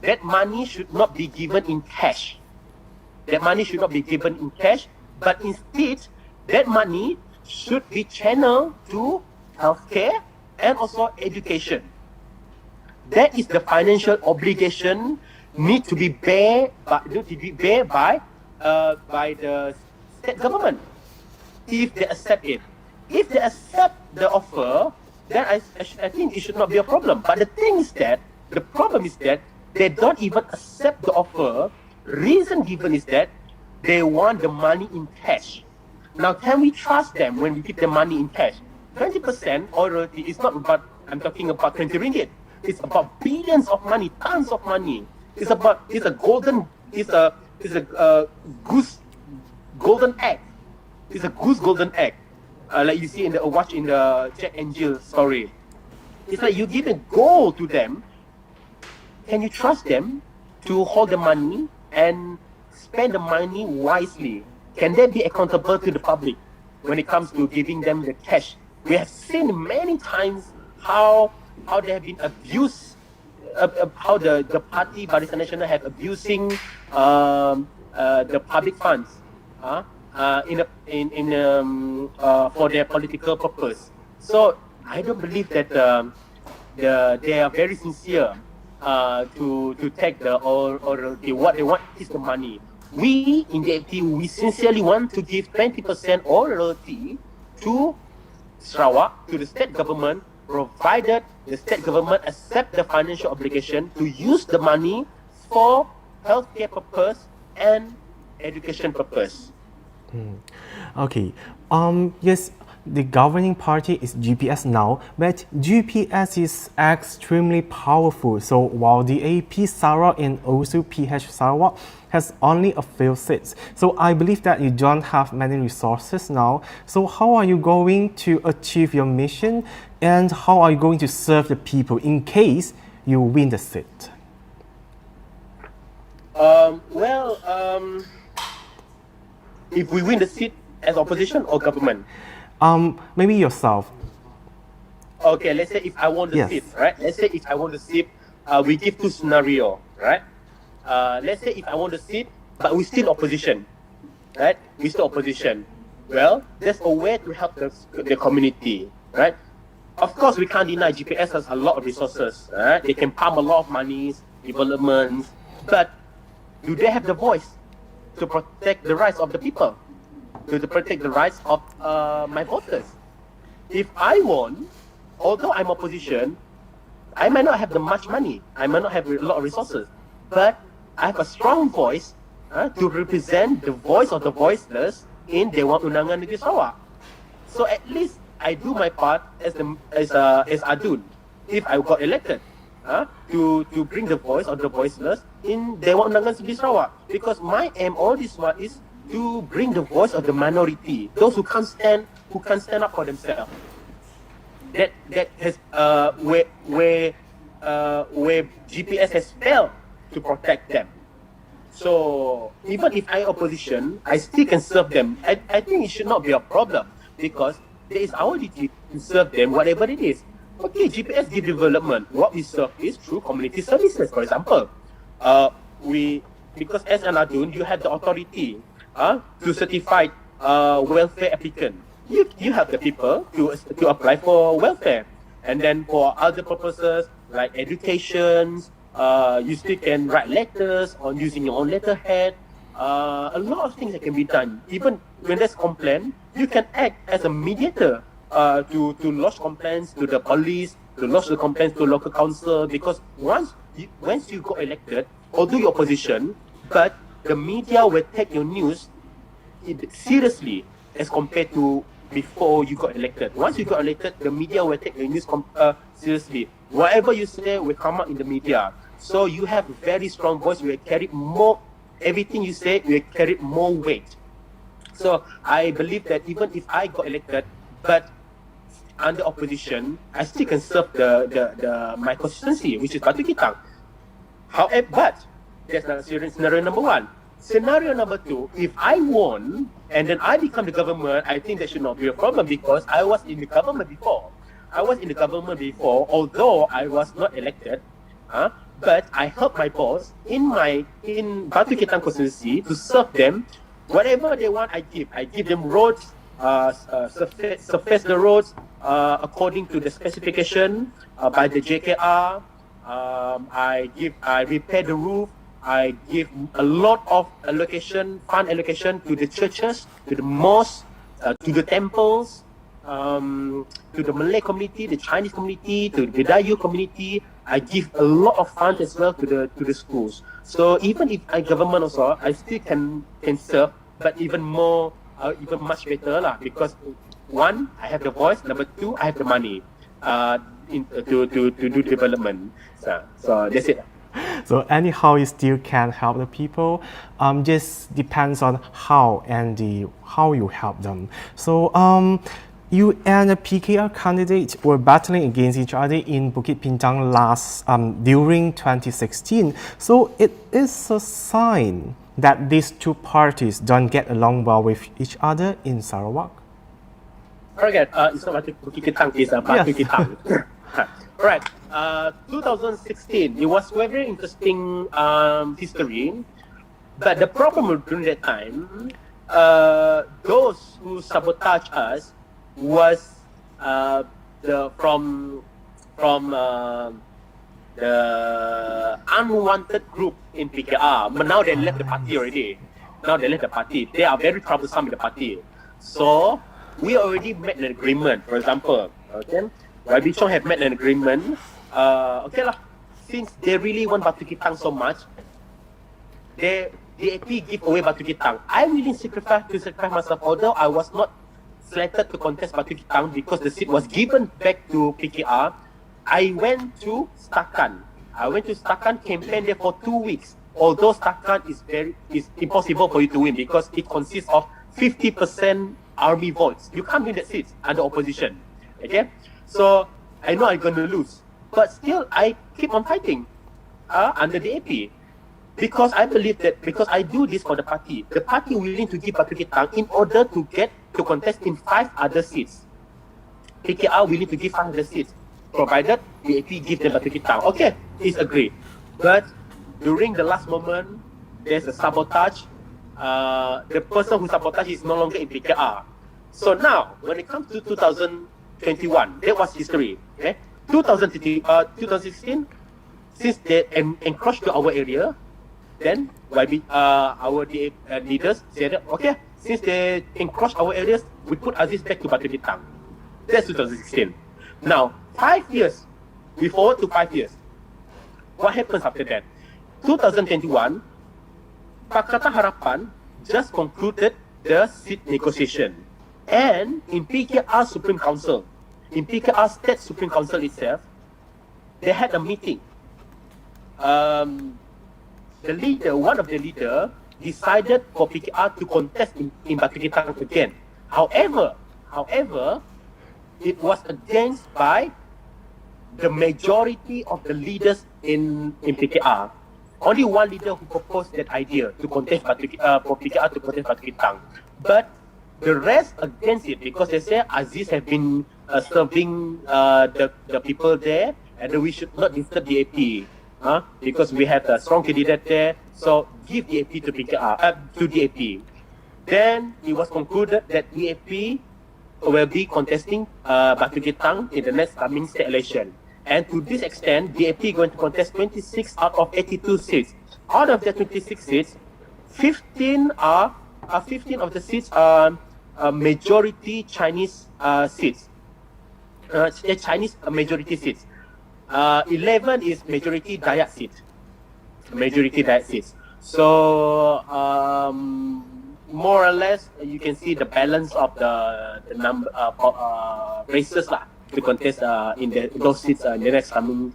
that money should not be given in cash. That money should not be given in cash, but instead that money should be channeled to healthcare and also education. That is the financial obligation need to be bear by the state government if they accept it. If they accept the offer, then I think it should not be a problem. But the thing is that the problem is that they don't even accept the offer. Reason given is that they want the money in cash. Now, can we trust them when we give the money in cash? 20% royalty is not about, I'm talking about 20 ringgit. It's about billions of money, tons of money. It's a golden egg. It's a goose golden egg. Like you see in the Jack and Jill story. It's like you give a gold to them. Can you trust them to hold the money and spend the money wisely? Can they be accountable to the public when it comes to giving them the cash? We have seen many times how they have been abused, how the party Barisan Nasional have abusing the public funds for their political purpose. So I don't believe that they are very sincere to take the royalty. What they want is the money. We in the AP, we sincerely want to give 20% royalty to Sarawak, to the state government, provided the state government accept the financial obligation to use the money for healthcare purpose and education purpose. Okay. Yes, the governing party is GPS now, but GPS is extremely powerful. So while the AP Sarawak and also PH Sarawak has only a few seats, so I believe that you don't have many resources now. So how are you going to achieve your mission, and how are you going to serve the people in case you win the seat? if we win the seat as opposition or government? Maybe yourself. Okay, let's say if I won the Yes. seat, right? Let's say if I won the seat, we give two scenario, right? Let's say if I won the seat, but we still opposition, right? We still opposition. Well, there's a way to help the community, right? Of course, we can't deny GPS has a lot of resources, right? They can pump a lot of money, developments, but do they have the voice to protect the rights of the people, to protect the rights of my voters? If I won, although I'm opposition, I might not have the much money, I might not have a lot of resources, but I have a strong voice to represent the voice of the voiceless in Dewan Undangan Negeri Sarawak. So at least I do my part as Adun, if I got elected, to bring the voice of the voiceless in Dewan Undangan Negeri Sarawak. Because my aim all this while is to bring the voice of the minority, those who can't stand up for themselves. That has where GPS has failed to protect them. So even if I opposition, I still can serve them. I think it should not be a problem because there is our duty to serve them whatever it is. Okay, GPS give development. What we serve is through community services. For example, because as an adun, you have the authority to certify welfare applicant. You have the people to apply for welfare, and then for other purposes like education, you still can write letters on using your own letterhead. A lot of things that can be done. Even when there's complaint, you can act as a mediator to lodge complaints to the police, to lodge the complaints to local council. Because once you got elected, although you're opposition, but the media will take your news seriously as compared to before you got elected. Once you got elected, the media will take your news seriously. Whatever you say will come out in the media. So you have a very strong voice. You will carry more. Everything you say will carry more weight. So I believe that even if I got elected, but under opposition, I still can serve my constituency, which is Batu Kitang. However, but that's not scenario number one. Scenario number two, if I won and then I become the government, I think that should not be a problem because I was in the government before. Although I was not elected, but I helped my boss in Batu Kitang constituency to serve them. Whatever they want, I give. I give them roads, surface the roads according to the specification by the JKR. I repair the roof. I give a lot of fund allocation to the churches, to the mosques, to the temples, to the Malay community, the Chinese community, to the Bidayu community. I give a lot of funds as well to the schools. So even if I government also, I still can serve, but even more, even much better lah. Because one, I have the voice. Number two, I have the money to do development. So that's it. So anyhow, you still can help the people. Just depends on how you help them. So you and a PKR candidate were battling against each other in Bukit Bintang during 2016. So it is a sign that these two parties don't get along well with each other in Sarawak. Forget, it's not Bukit Bintang, it's Batu Kitang. Alright, 2016, it was very interesting history, but the problem during that time, those who sabotaged us was from the unwanted group in PKR. But now they left the party already. They are very troublesome in the party. So we already made an agreement. For example, okay, YB Chong have made an agreement. Okay lah. Since they really want Batu Kitang so much, the AP give away Batu Kitang. I really sacrifice myself, although I was not selected to contest Batu Kitang because the seat was given back to PKR. I went to Setakan. Campaign there for 2 weeks. Although Setakan is impossible for you to win because it consists of 50% army votes. You can't win that seat under opposition. Okay? So I know I'm gonna lose. But still I keep on fighting under the AP. because I believe that because I do this for the party willing to give Batu Ketang in order to get to contest in 5 other seats. PKR willing to give 5 other seats, provided DAP give them Batu Ketang. Okay, it's agreed. But during the last moment, there's a sabotage. The person who sabotaged is no longer in PKR. So now, when it comes to 2021, that was history. Okay? 2016, since they encroached to our area, then our leaders said, okay, since they encroached our areas, we put Aziz back to Batu Ketang. That's 2016. Now, 5 years, we forward to 5 years. What happens after that? 2021, Pakatan Harapan just concluded the seat negotiation. And in PKR Supreme Council, in PKR State Supreme Council itself, they had a meeting. One of the leader decided for PKR to contest in Batu Ketang again. However, it was against by the majority of the leaders in PKR. Only one leader who proposed that idea to contest for PKR to contest Batu Ketang. But the rest against it because they say Aziz have been serving the people there and we should not disturb DAP. Because we have a strong candidate there, so give DAP to DAP. Then it was concluded that DAP will be contesting Batu Ketang in the next coming state election. And to this extent, DAP going to contest 26 out of 82 seats. Out of the 26 seats, 15 of the seats are majority Chinese seats. Chinese majority seats. 11 is majority Dayak seats. So more or less, you can see the balance of the number races to contest in those seats in the next coming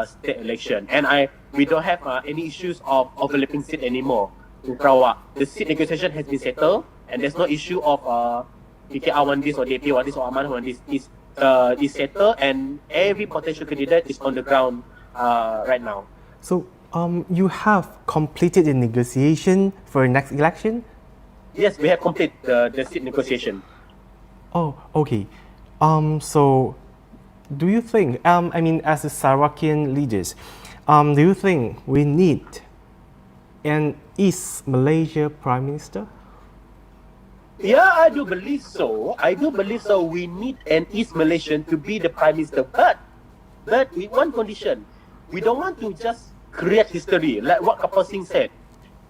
state election. And we don't have any issues of overlapping seat anymore in Sarawak. The seat negotiation has been settled, and there's no issue of PKR want this or DAP want this or Aman want this. Is settled, and every potential candidate is on the ground right now. So, you have completed the negotiation for next election? Yes, we have completed the seat negotiation. Oh, okay. So, do you think, as a Sarawakian leaders, do you think we need an East Malaysia Prime Minister? Yeah, I do believe so. We need an East Malaysian to be the Prime Minister. But with one condition. We don't want to just create history. Like what Kapal Singh said.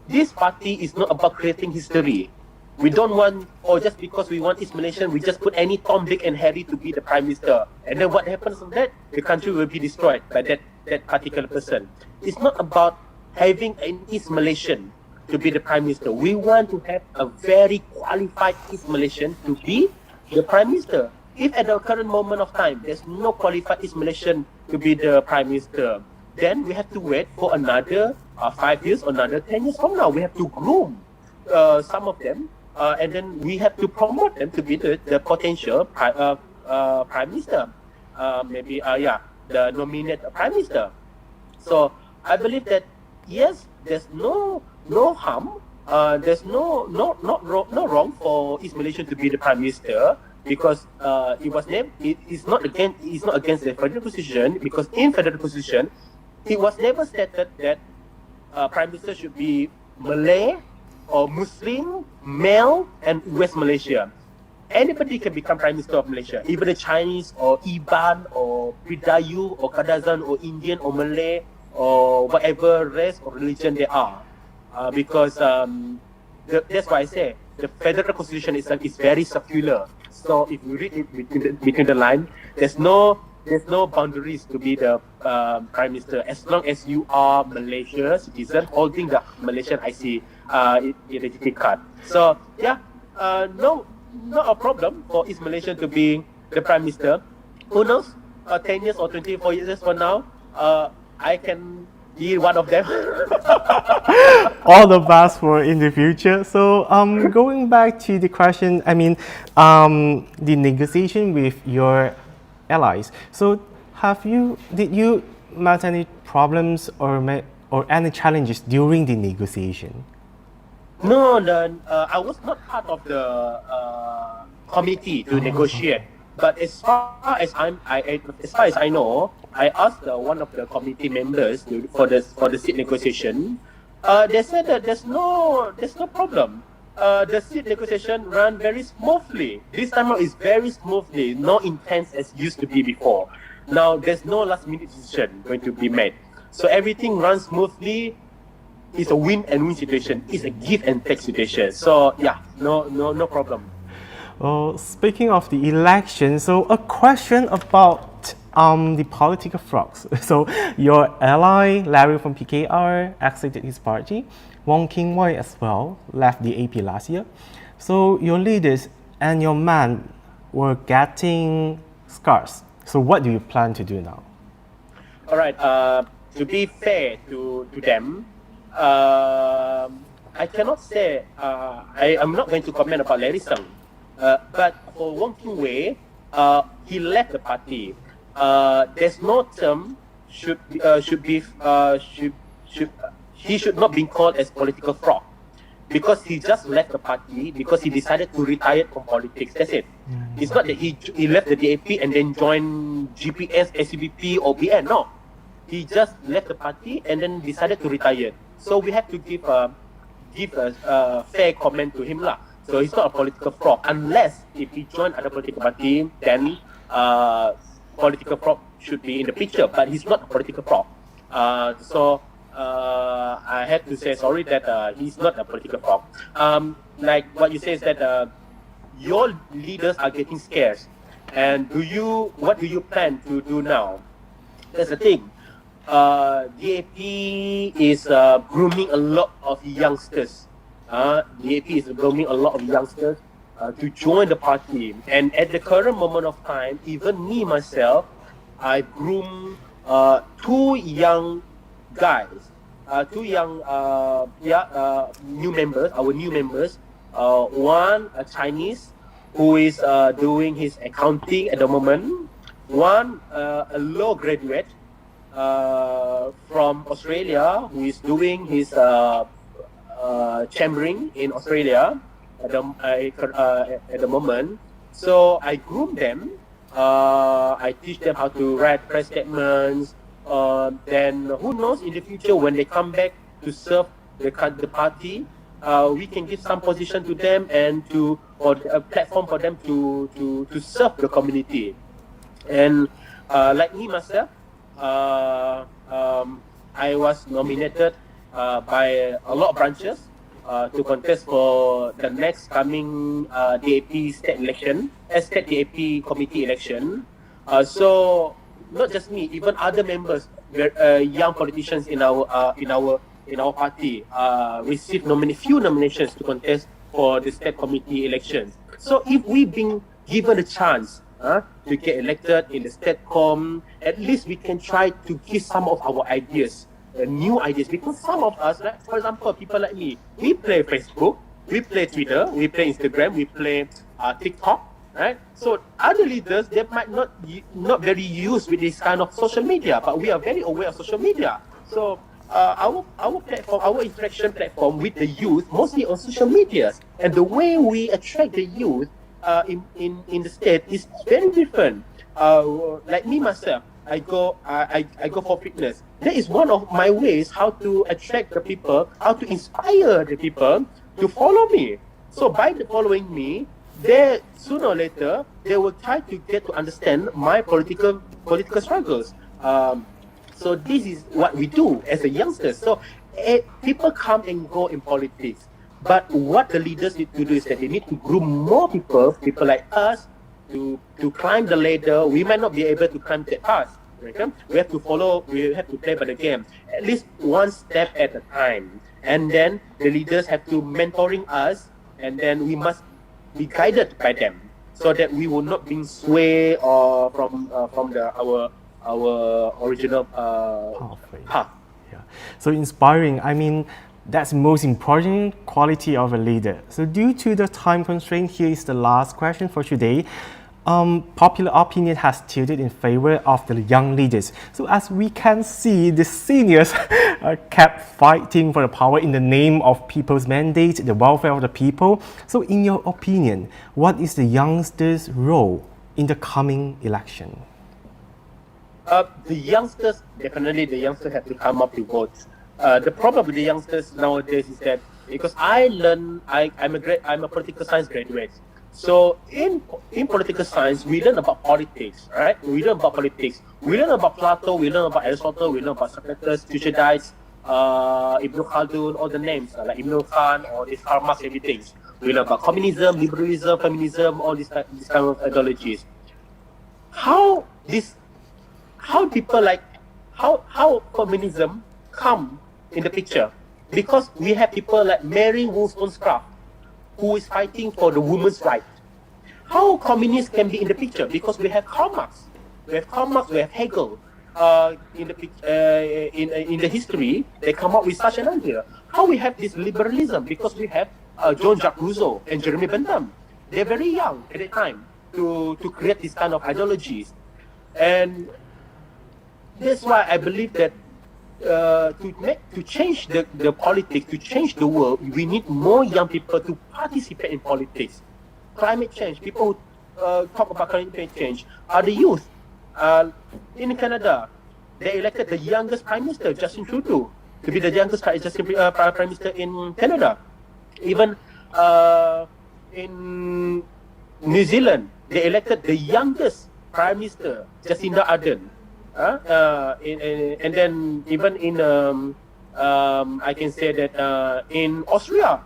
This party is not about creating history. We don't want, or just because we want East Malaysian, we just put any Tom, Dick and Harry to be the Prime Minister. And then what happens from that? The country will be destroyed by that particular person. It's not about having an East Malaysian to be the Prime Minister. We want to have a very qualified East Malaysian to be the Prime Minister. If at the current moment of time, there's no qualified East Malaysian to be the Prime Minister, then we have to wait for another 5 years or another 10 years from now. We have to groom some of them, and then we have to promote them to be the potential Prime Minister. The nominated Prime Minister. So I believe that yes, there's no harm. There's no wrong for East Malaysia to be the Prime Minister because it's not against the federal constitution, because in federal constitution it was never stated that Prime Minister should be Malay or Muslim, male, and West Malaysia. Anybody can become Prime Minister of Malaysia, even a Chinese or Iban or Pridayu or Kadazan or Indian or Malay or whatever race or religion they are. Because that's why I say the federal constitution itself is very circular. So if you read it between the line, there's no boundaries to be the Prime Minister as long as you are Malaysia citizen holding the Malaysian IC identity card. So yeah, not a problem for East Malaysia to be the Prime Minister. Who knows? 10 years or 24 years from now, I can be one of them. All the best for in the future. So going back to the question, the negotiation with your allies. So did you met any problems or or any challenges during the negotiation? No, I was not part of the committee to negotiate. But as far as I know, I asked one of the committee members for the seat negotiation. They said that there's no problem. The seat negotiation ran very smoothly. This time around is very smoothly, not intense as used to be before. Now there's no last minute decision going to be made. So everything runs smoothly. It's a win and win situation. It's a give and take situation. So yeah, no problem. Speaking of the election, so a question about the political frogs. So your ally Larry from PKR exited his party. Wong King Wai as well left the AP last year. So your leaders and your man were getting scarce. So what do you plan to do now? All right. To be fair to them, I cannot say. I am not going to comment about Larry Sung. But for Wong King Wai, he left the party. There's no term he should not be called as political fraud because he just left the party because he decided to retire from politics. That's it. It's not that he left the DAP and then joined GPS, SCBP or BN. No, he just left the party and then decided to retire. So we have to give a fair comment to him lah. So he's not a political fraud unless if he joined other political party, then political fraud should be in the picture. But he's not a political fraud. So I have to say sorry that he's not a political fraud. Like what you say is that your leaders are getting scarce, and what do you plan to do now? That's the thing. DAP is grooming a lot of youngsters. DAP is grooming a lot of youngsters to join the party. And at the current moment of time, even me myself, I groom two young guys, new members, our new members. One a Chinese who is doing his accounting at the moment. One a law graduate from Australia who is doing his chambering in Australia at the moment. So I groom them. I teach them how to write press statements. Then who knows in the future when they come back to serve the party, we can give some position to them and or a platform for them to serve the community. And like me myself, I was nominated by a lot of branches to contest for the next coming DAP state election, state DAP committee election. So not just me, even other members, young politicians in our party received few nominations to contest for the state committee elections. So if we've been given a chance to get elected in the state com, at least we can try to give some of our ideas, new ideas. Because some of us, like, for example, people like me, we play Facebook, we play Twitter, we play Instagram, we play TikTok. Right, so other leaders, they might not very used with this kind of social media, but we are very aware of social media. So our platform, our interaction platform with the youth, mostly on social media, and the way we attract the youth in the state is very different. Like me myself, I go for fitness. That is one of my ways how to attract the people, how to inspire the people to follow me. So by following me, they sooner or later they will try to get to understand my political struggles. So this is what we do as a youngsters. So people come and go in politics, but what the leaders need to do is that they need to groom more people like us, to climb the ladder. We might not be able to climb that fast. Right? We have to follow. We have to play by the game, at least one step at a time. And then the leaders have to mentoring us, and then we must be guided by them, so that we will not be swayed from our original path. Yeah. So inspiring. I mean, that's the most important quality of a leader. So due to the time constraint, here is the last question for today. Popular opinion has tilted in favor of the young leaders. So as we can see, the seniors kept fighting for the power in the name of people's mandate, the welfare of the people. So in your opinion, what is the youngsters' role in the coming election? The youngsters, definitely the youngsters have to come up to vote. The problem with the youngsters nowadays is that because I'm a political science graduate. So in political science, we learn about politics, right? We learn about politics. We learn about Plato, we learn about Aristotle, we learn about Socrates, Thucydides, Ibn Khaldun, all the names, like Ibn Khan or this Karl Marx, everything. We learn about communism, liberalism, feminism, all these kind of ideologies. How communism come in the picture? Because we have people like Mary Wollstonecraft, who is fighting for the women's right. How communists can be in the picture? Because we have Karl Marx, we have Hegel. In the history, they come up with such an idea. How we have this liberalism? Because we have Jean-Jacques Rousseau and Jeremy Bentham. They're very young at the time to create this kind of ideologies, and that's why I believe that to change the politics, to change the world, we need more young people to participate in politics. Climate change, people who talk about climate change are the youth. In Canada, they elected the youngest Prime Minister, Justin Trudeau, to be the youngest Prime Minister in Canada. Even in New Zealand, they elected the youngest Prime Minister, Jacinda Ardern. And then even in I can say that in Austria,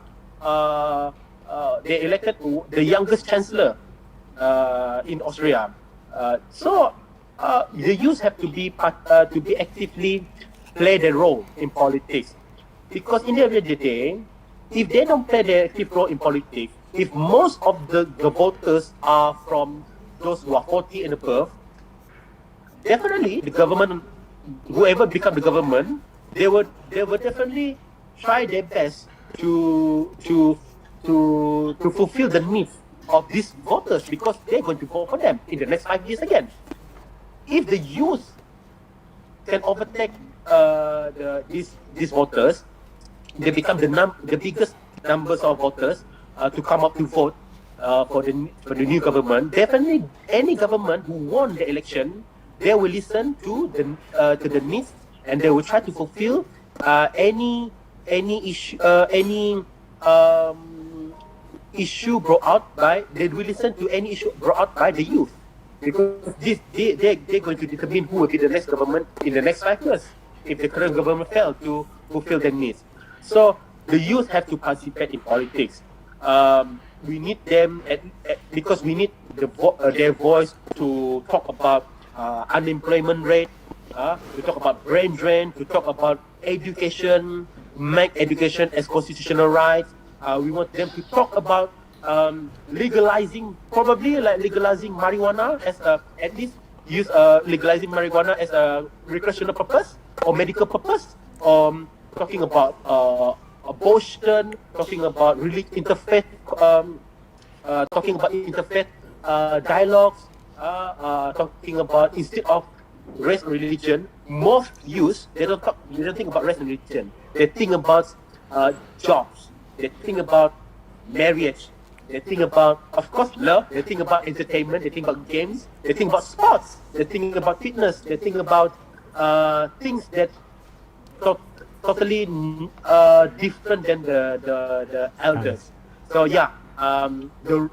they elected the youngest chancellor in Austria. So the youth have to be actively play their role in politics, because in the end of the day, if they don't play their active role in politics, if most of the voters are from those who are 40 and above, definitely the government, whoever become the government, they will definitely try their best to fulfill the needs of these voters, because they're going to vote for them in the next 5 years again. If the youth can overtake these voters, they become the biggest numbers of voters to come up to vote for the new government. Definitely, any government who won the election, they will listen to the needs, and they will try to fulfill any issue, issue brought out by. They will listen to any issue brought out by the youth, because they're going to determine who will be the next government in the next 5 years if the current government failed to fulfill their needs. So the youth have to participate in politics. We need them because we need their voice to talk about unemployment rate, to talk about brain drain, to talk about education, make education as constitutional rights. We want them to talk about legalizing marijuana as at least use legalizing marijuana as a recreational purpose or medical purpose. Talking about abortion, talking about interfaith, talking about interfaith dialogues, talking about, instead of race and religion, most youth, they don't think about race and religion. They think about jobs. They think about marriage. They think about, of course, love. They think about entertainment. They think about games. They think about sports. They think about fitness. They think about things that totally different than the elders. So yeah, the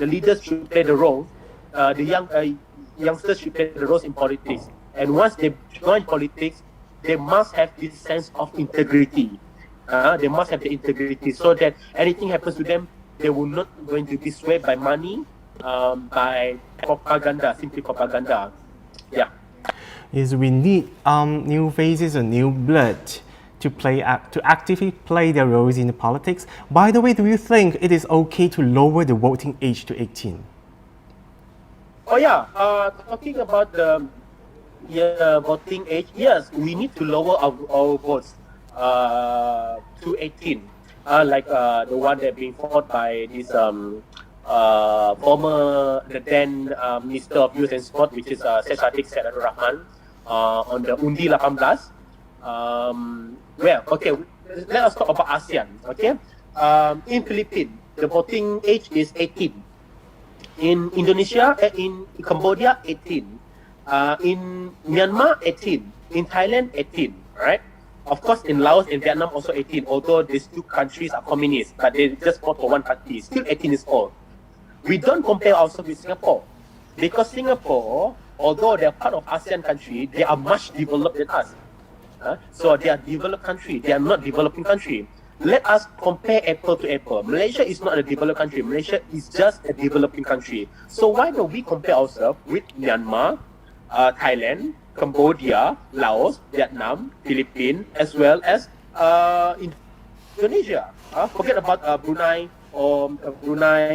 leaders should play the role. The youngsters should play the roles in politics. And once they join politics, they must have this sense of integrity. They must have the integrity, so that anything happens to them, they will not going to be swayed by money, by propaganda, simply propaganda. Yeah. Is we need new faces and new blood to actively play their roles in the politics. By the way, do you think it is okay to lower the voting age to 18? Oh yeah, talking about the voting age, yes, we need to lower our votes to 18, like the one that being fought by this former the then Minister of Youth and Sport, which is Syed Sadiq Syed Abdul Rahman, on the Undi 18. Well, okay, let us talk about ASEAN. Okay, in Philippines, the voting age is 18. In Indonesia, in Cambodia, 18. In Myanmar, 18. In Thailand, 18. Right? Of course, in Laos and Vietnam, also 18. Although these two countries are communist, but they just vote for one party. Still 18 is old. We don't compare ourselves with Singapore, because Singapore, although they are part of ASEAN country, they are much developed than us. So they are developed country. They are not developing country. Let us compare apple to apple. Malaysia is not a developed country. Malaysia is just a developing country. So why don't we compare ourselves with Myanmar, Thailand, Cambodia, Laos, Vietnam, Philippines, as well as Indonesia? Forget about Brunei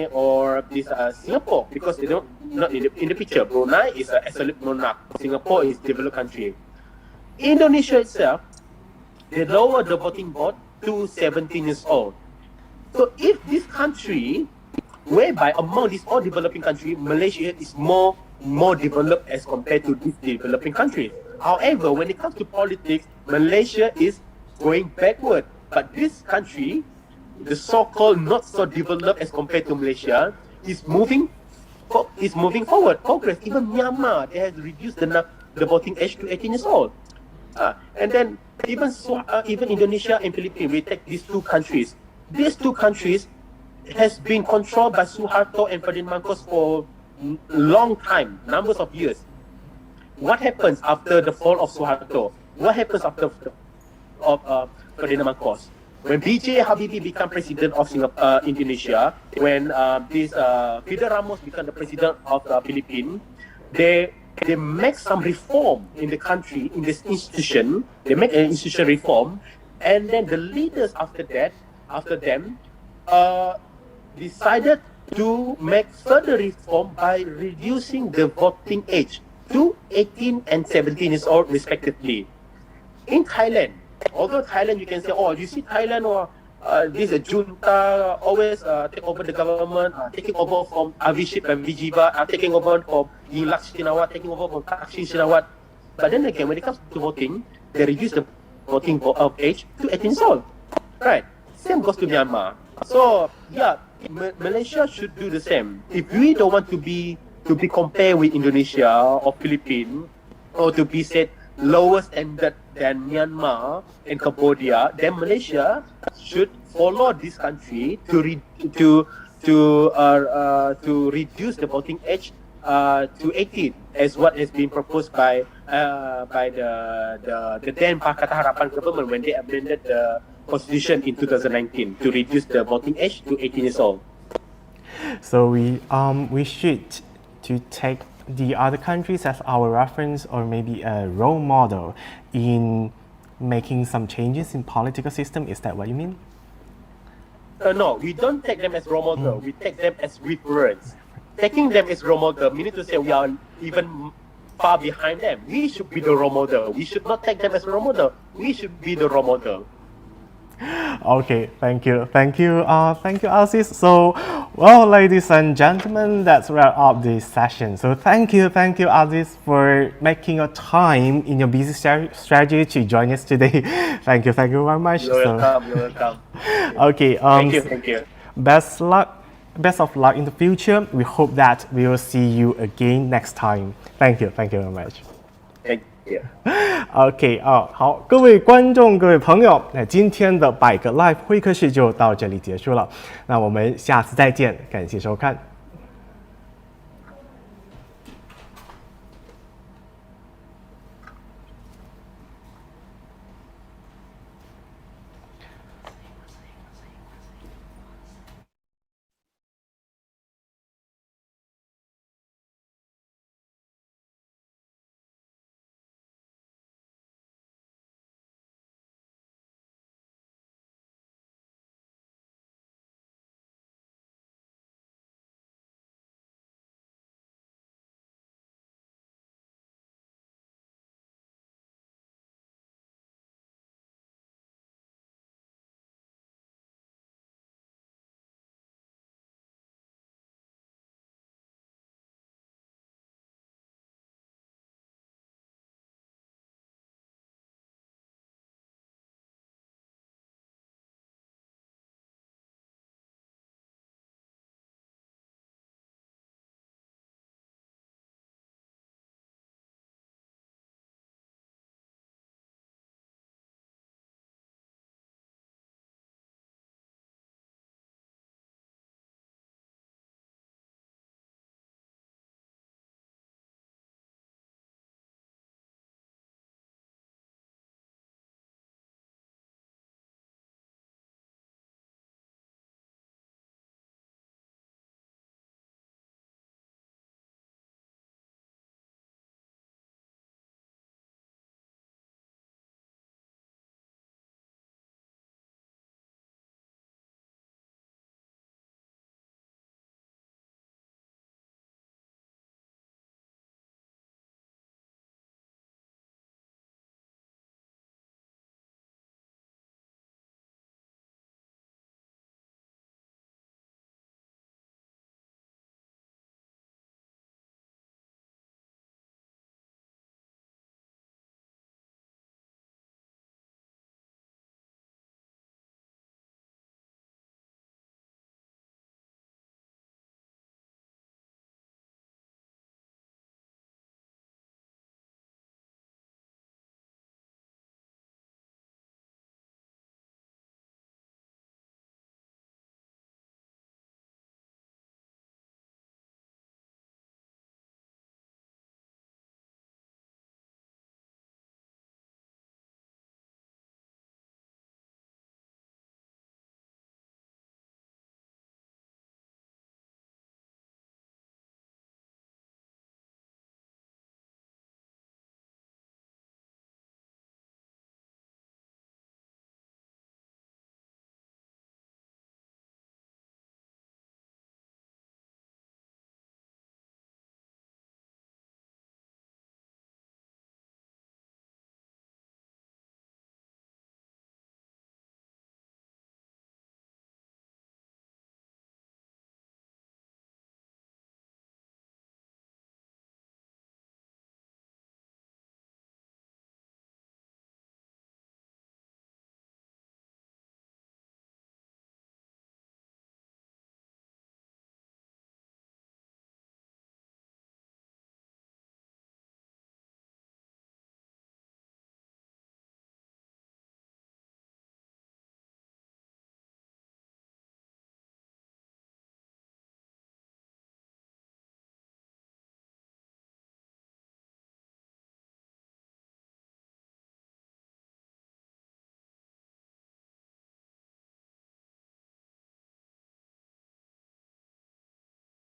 or this Singapore, because they don't not in the picture. Brunei is an absolute monarch. Singapore is developed country. Indonesia itself, they lower the voting vote to 17 years old. So if this country, whereby among these all developing countries, Malaysia is more developed as compared to these developing countries. However, when it comes to politics, Malaysia is going backward. But this country, the so-called not so developed as compared to Malaysia, is moving forward, progress. Even Myanmar, they have reduced the voting age to 18 years old. And then even Indonesia and Philippines, we take these two countries. These two countries has been controlled by Suharto and Ferdinand Marcos for long time, numbers of years. What happens after the fall of Suharto? What happens after Ferdinand Marcos? When B.J. Habibie became president of Indonesia, when Fidel Ramos became the president of the Philippines, they make some reform in the country, in this institution. They make an institution reform, and then the leaders after them, decided to make further reform by reducing the voting age to 18 and 17 years old respectively. In Thailand, although Thailand, you can say, oh, you see Thailand or this junta always take over the government, taking over from Avishit and Vijiva, taking over from Yingluck Shinawat, taking over from Thaksin Shinawat. But then again, when it comes to voting, they reduce the voting age to 18 years old. Right. Same goes to Myanmar. So yeah, Malaysia should do the same. If we don't want to be compared with Indonesia or Philippines, or to be said lower standard than Myanmar and Cambodia, then Malaysia should follow this country to reduce the voting age to 18, as what has been proposed by the then Pakatan Harapan government when they amended the constitution in 2019 to reduce the voting age to 18 years old. So we should to take the other countries as our reference, or maybe a role model in making some changes in political system. Is that what you mean? No, we don't take them as role model. We take them as reference. Taking them as role model meaning to say we are even far behind them. We should be the role model. We should not take them as role model. We should be the role model. Okay, thank you, Aziz. So, well, ladies and gentlemen, that's wrap up this session. So, thank you, Aziz, for making your time in your busy strategy to join us today. Thank you very much. You're welcome. Okay. Thank you. Best of luck in the future. We hope that we will see you again next time. Thank you very much. OK， 好，各位观众、各位朋友，那今天的百个 Live 会客室就到这里结束了。那我们下次再见，感谢收看。